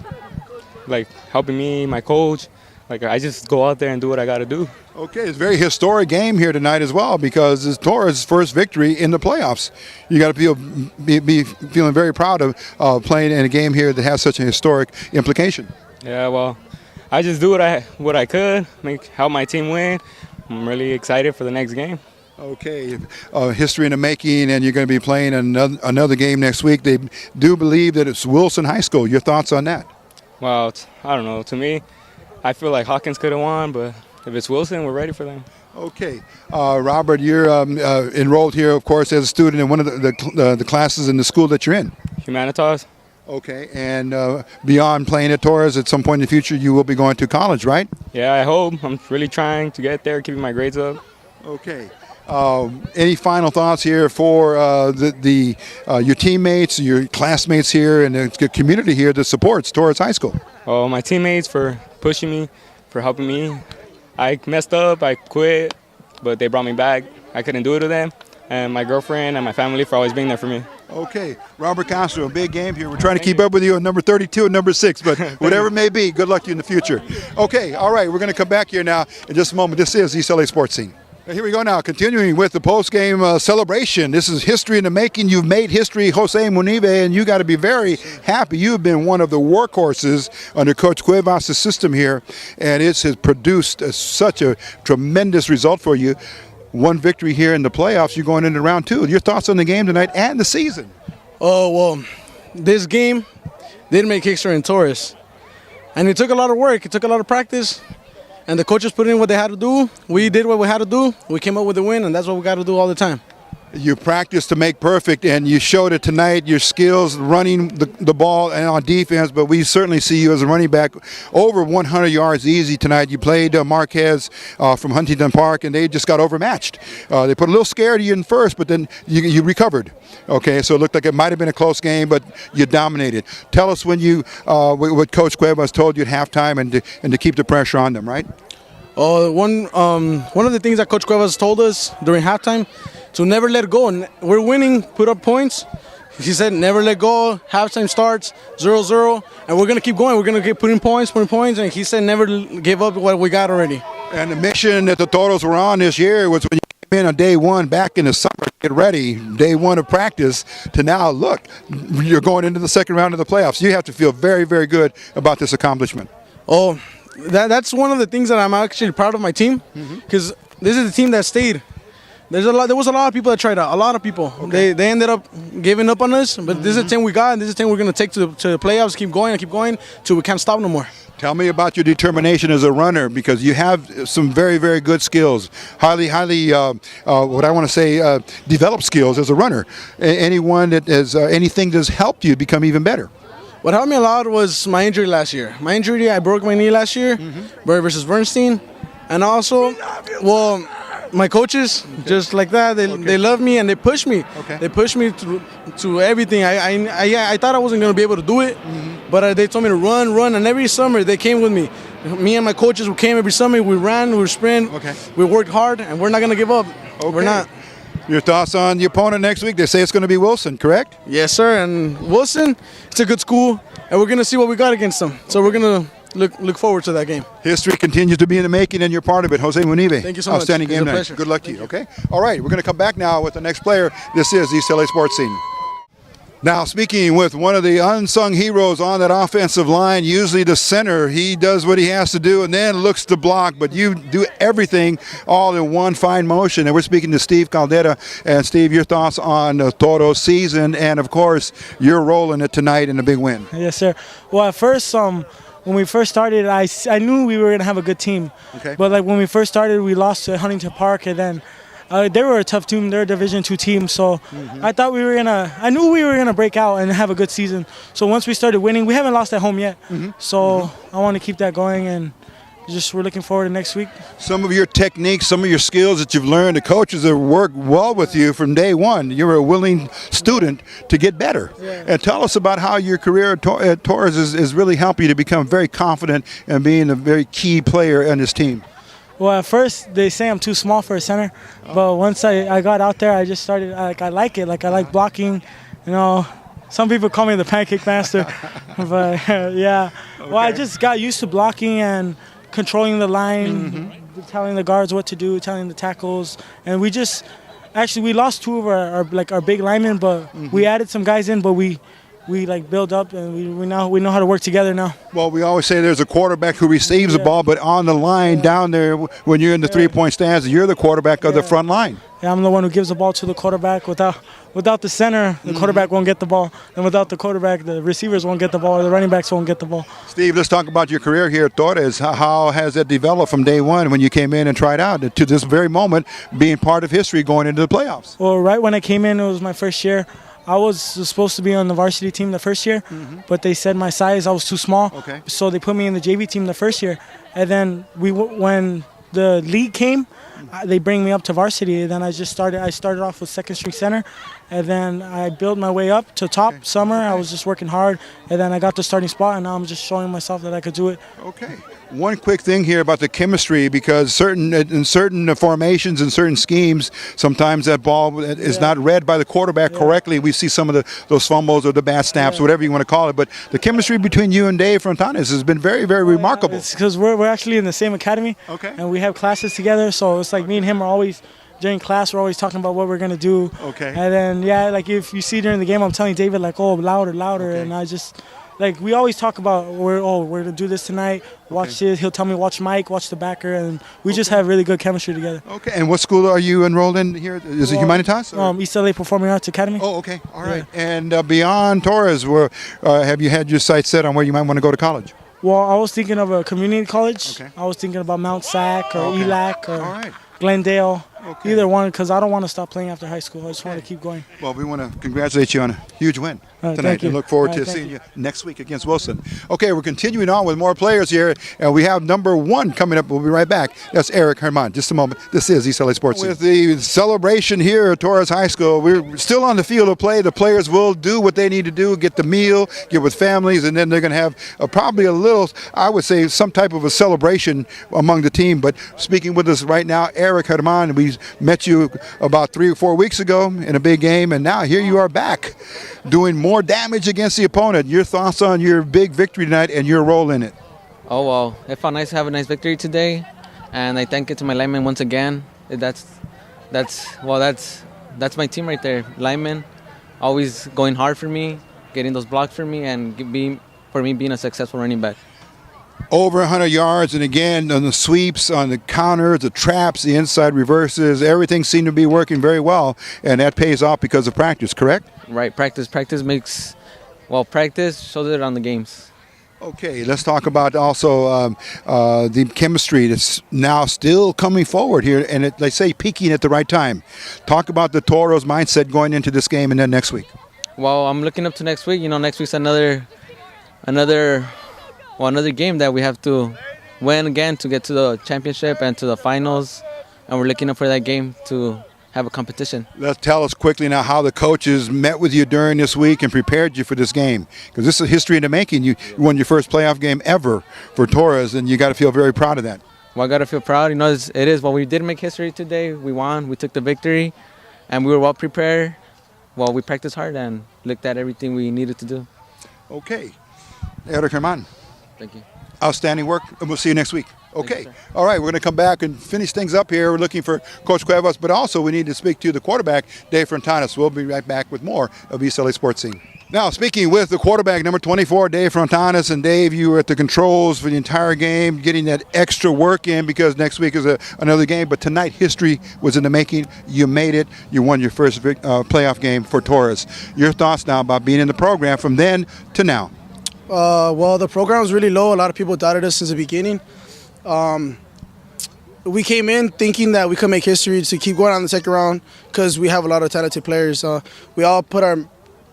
helping me, my coach. I just go out there and do what I got to do. Okay, it's a very historic game here tonight as well, because it's Torres' first victory in the playoffs. You got to be feeling very proud of playing in a game here that has such a historic implication. Yeah, well, I just do what I could, help my team win. I'm really excited for the next game. Okay, history in the making, and you're going to be playing another game next week. They do believe that it's Wilson High School. Your thoughts on that? Well, I don't know. To me, I feel like Hawkins could have won, but if it's Wilson, we're ready for them. Okay. Robert, you're enrolled here, of course, as a student in one of the classes in the school that you're in. Humanitas. Okay, and beyond playing at Torres, at some point in the future, you will be going to college, right? Yeah, I hope. I'm really trying to get there, keeping my grades up. Okay. Any final thoughts here for your teammates, your classmates here, and the community here that supports Torres High School? Oh, my teammates for pushing me, for helping me. I messed up, I quit, but they brought me back. I couldn't do it to them. And my girlfriend and my family for always being there for me. Okay, Robert Castro, a big game here. We're trying to keep up with you on number 32 and number 6, but whatever it may be, good luck to you in the future. Okay, all right, we're going to come back here now in just a moment. This is East LA Sports Scene. Here we go now, continuing with the post-game celebration. This is history in the making. You've made history, Jose Munive, and you got to be very happy. You've been one of the workhorses under Coach Cuevas' system here, and it has produced such a tremendous result for you. One victory here in the playoffs. You're going into round two. Your thoughts on the game tonight and the season? Oh, well, this game didn't make history in Torres. And it took a lot of work. It took a lot of practice. And the coaches put in what they had to do. We did what we had to do. We came up with the win, and that's what we got to do all the time. You practiced to make perfect, and you showed it tonight, your skills running the ball and on defense, but we certainly see you as a running back over 100 yards easy tonight. You played Marquez from Huntington Park, and they just got overmatched. They put a little scare to you in first, but then you recovered. Okay, so it looked like it might have been a close game, but you dominated. Tell us when you what Coach Cuevas told you at halftime and to keep the pressure on them, right? One of the things that Coach Cuevas told us during halftime, to never let go. We're winning, put up points. He said never let go. Halftime starts 0-0, and we're going to keep going. We're going to keep putting points, and he said never give up what we got already. And the mission that the Toros were on this year was when you came in on day one back in the summer, get ready, day one of practice, to now, look, you're going into the second round of the playoffs. You have to feel very, very good about this accomplishment. Oh, that's one of the things that I'm actually proud of my team, because this is the team that stayed. There was a lot of people that tried out. A lot of people. Okay. They ended up giving up on us, but this is the team we got, and this is the team we're going to take to the playoffs. Keep going till we can't stop no more. Tell me about your determination as a runner, because you have some very, very good skills, highly, what I want to say, developed skills as a runner. Anyone that has anything that's helped you become even better? What helped me a lot was my injury last year. I broke my knee last year versus Bernstein, and also, well, my coaches, just like that, they love me and they push me. Okay. They push me to everything. I thought I wasn't going to be able to do it, but they told me to run, and every summer they came with me. Me and my coaches, we came every summer, we ran, we sprint, we worked hard, and we're not going to give up. Okay. We're not. Your thoughts on the opponent next week? They say it's going to be Wilson, correct? Yes, sir, and Wilson, it's a good school, and we're going to see what we got against them. So we're going to look forward to that game. History continues to be in the making, and you're part of it. Jose Munive. Thank you so much. Outstanding game night. Good luck to you, okay? All right, we're going to come back now with the next player. This is East L.A. Sports Scene. Now, speaking with one of the unsung heroes on that offensive line, usually the center, he does what he has to do and then looks to block, but you do everything all in one fine motion. And we're speaking to Steve Caldera. And Steve, your thoughts on the Toros season and, of course, your role in it tonight in a big win. Yes, sir. Well, at first, when we first started, I knew we were going to have a good team. Okay. But like when we first started, we lost to Huntington Park, and then they were a tough team. They're a Division II team, so I thought I knew we were gonna break out and have a good season. So once we started winning, we haven't lost at home yet. So I want to keep that going, and we're looking forward to next week. Some of your techniques, some of your skills that you've learned, the coaches have worked well with you from day one. You're a willing student to get better. Yeah. And tell us about how your career at Torres is really helping you to become very confident and being a very key player on this team. Well, at first they say I'm too small for a center, but once I got out there, I just started, I like it. Like I like blocking, you know. Some people call me the pancake master, but yeah. Okay. Well, I just got used to blocking and controlling the line, telling the guards what to do, telling the tackles, and we lost two of our big linemen, but we added some guys in, but we like build up, and we know how to work together now. Well, we always say there's a quarterback who receives the ball, but on the line down there when you're in the three-point stance, you're the quarterback of the front line. Yeah, I'm the one who gives the ball to the quarterback. Without the center, the quarterback won't get the ball, and without the quarterback, the receivers won't get the ball, or the running backs won't get the ball. Steve, let's talk about your career here at Torres. How has it developed from day one when you came in and tried out to this very moment, being part of history going into the playoffs? Well, right when I came in, it was my first year. I was supposed to be on the varsity team the first year, but they said my size, I was too small. Okay. So they put me in the JV team the first year. And then when the league came, they bring me up to varsity. And then I started off with second string center. And then I built my way up to top summer. I was just working hard. And then I got the starting spot, and now I'm just showing myself that I could do it. Okay. One quick thing here about the chemistry, because in certain formations and certain schemes, sometimes that ball is not read by the quarterback correctly. We see some of those fumbles or the bad snaps, whatever you want to call it. But the chemistry between you and Dave Hernandez has been very, very remarkable. It's because we're actually in the same academy, and we have classes together. So just like me and him are always during class. We're always talking about what we're gonna do. Okay. And then yeah, like if you see during the game, I'm telling David like, oh, louder, Okay. and I just. Like, we always talk about, we're going to do this tonight, watch this. He'll tell me, watch Mike, watch the backer, and we just have really good chemistry together. Okay, and what school are you enrolled in here? Is it Humanitas? East L.A. Performing Arts Academy. Oh, okay, all right. And beyond Torres, have you had your sights set on where you might want to go to college? Well, I was thinking of a community college. Okay. I was thinking about Mount Sac or ELAC or All right. Glendale. Okay. Either one, because I don't want to stop playing after high school. I just want to keep going. Well, we want to congratulate you on a huge win right, tonight thank you. and look forward All to right, thank seeing you next week against Wilson. Okay, we're continuing on with more players here, and we have number 1 coming up. We'll be right back. That's Eric Hernandez. Just a moment. This is East L.A. Sports. With the celebration here at Torres High School, we're still on the field of play. The players will do what they need to do, get the meal, get with families, and then they're going to have probably a little, I would say, some type of a celebration among the team. But speaking with us right now, Eric Hernandez, we met you about 3 or 4 weeks ago in a big game, and now here you are back doing more damage against the opponent. Your thoughts on your big victory tonight and your role in it? Oh, well, it felt nice to have a nice victory today, and I thank it to my linemen once again. That's my team right there. Linemen always going hard for me, getting those blocks for me, and being a successful running back. Over 100 yards, and again on the sweeps, on the counters, the traps, the inside reverses, everything seemed to be working very well, and that pays off because of practice, correct? Right, practice shows it on the games. Okay, let's talk about also the chemistry that's now still coming forward here, and they say peaking at the right time. Talk about the Toros mindset going into this game and then next week. Well, I'm looking up to next week. Next week's another game that we have to win again to get to the championship and to the finals, and we're looking up for that game to have a competition. Let's tell us quickly now how the coaches met with you during this week and prepared you for this game, because this is history in the making. You won your first playoff game ever for Torres, and you got to feel very proud of that. Well, I got to feel proud. It is. Well, we did make history today. We won. We took the victory, and we were well prepared. Well, we practiced hard and looked at everything we needed to do. Okay. Eric Hernandez. Thank you. Outstanding work, and we'll see you next week. Okay. you, All right, we're going to come back and finish things up here. We're looking for Coach Cuevas, but also we need to speak to the quarterback, Dave Frontanis. We'll be right back with more of East LA Sports Scene. Now, speaking with the quarterback, number 24, Dave Frontanis. And Dave, you were at the controls for the entire game, getting that extra work in because next week is another game. But tonight, history was in the making. You made it. You won your first playoff game for Torres. Your thoughts now about being in the program from then to now? Well, the program was really low. A lot of people doubted us since the beginning. We came in thinking that we could make history to keep going on the second round because we have a lot of talented players. We all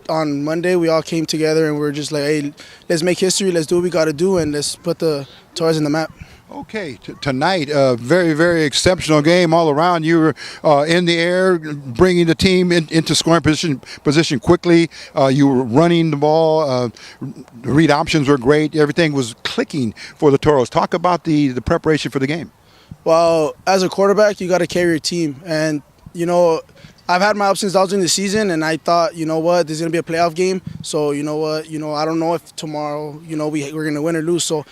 on Monday, we all came together and we were just like, hey, let's make history, let's do what we got to do, and let's put the Torres in the map. Okay, tonight, a very, very exceptional game all around. You were in the air, bringing the team into scoring position quickly. You were running the ball. The read options were great. Everything was clicking for the Toros. Talk about the preparation for the game. Well, as a quarterback, you got to carry your team. And, I've had my ups and downs during the season, and I thought, this is going to be a playoff game. So, I don't know if tomorrow, we're going to win or lose. So,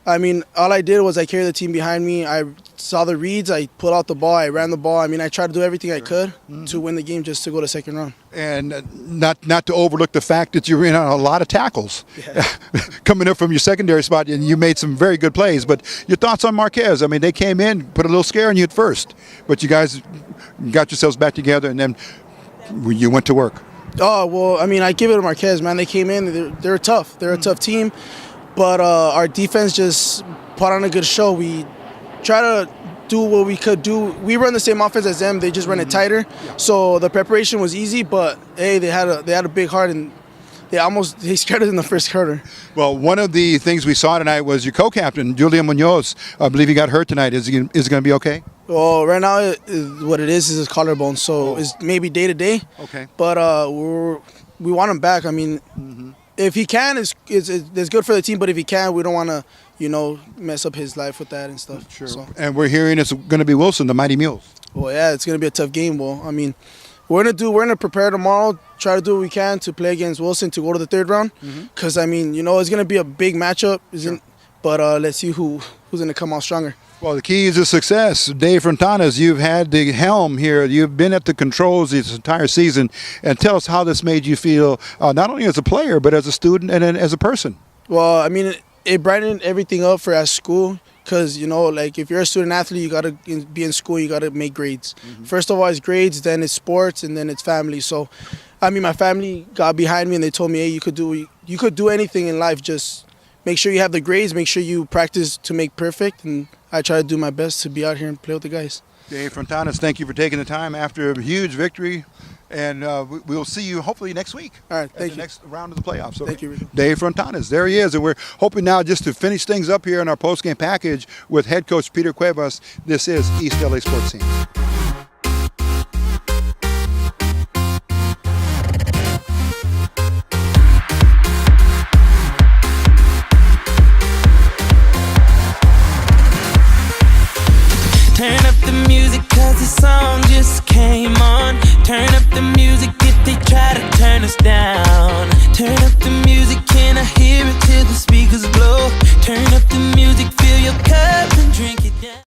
all I did was I carried the team behind me. I saw the reads. I pulled out the ball. I ran the ball. I tried to do everything I could to win the game just to go to second round. And not to overlook the fact that you ran on a lot of tackles coming up from your secondary spot, and you made some very good plays. But your thoughts on Marquez? They came in, put a little scare on you at first, but you guys got yourselves back together, and then you went to work. Oh, well, I give it to Marquez, man. They came in. They're tough. They're a tough team. But our defense just put on a good show. We try to do what we could do. We run the same offense as them. They just run it tighter. So the preparation was easy, but hey, they had a big heart, and they scared us in the first quarter. Well, one of the things we saw tonight was your co-captain, Julian Munos. I believe he got hurt tonight. Is he going to be okay? Well, right now, what it is his collarbone, so it's maybe day to day. Okay. But we want him back. If he can, it's good for the team. But if he can't, we don't want to, mess up his life with that and stuff. Sure. So. And we're hearing it's going to be Wilson, the Mighty Mules. Well, yeah, it's going to be a tough game. Well, we're gonna prepare tomorrow. Try to do what we can to play against Wilson to go to the third round. Because it's going to be a big matchup. Sure. But let's see who's going to come out stronger. Well, the keys to success, Dave Fontanes, you've had the helm here. You've been at the controls this entire season. And tell us how this made you feel, not only as a player, but as a student and as a person. Well, I mean, it brightened everything up for at school because, you know, like if you're a student athlete, you got to be in school, you got to make grades. First of all, it's grades, then it's sports, and then it's family. So, I mean, my family got behind me and they told me, hey, you could do anything in life. Just make sure you have the grades, make sure you practice to make perfect, and I try to do my best to be out here and play with the guys. Dave Fontanes, thank you for taking the time after a huge victory, and we'll see you hopefully next week. All right, thank you. Next round of the playoffs. Okay. Thank you, Rico. Dave Fontanes, there he is, and we're hoping now just to finish things up here in our post-game package with head coach Peter Cuevas. This is East L.A. Sports Scene. Turn up the music cause the song just came on. Turn up the music if they try to turn us down. Turn up the music.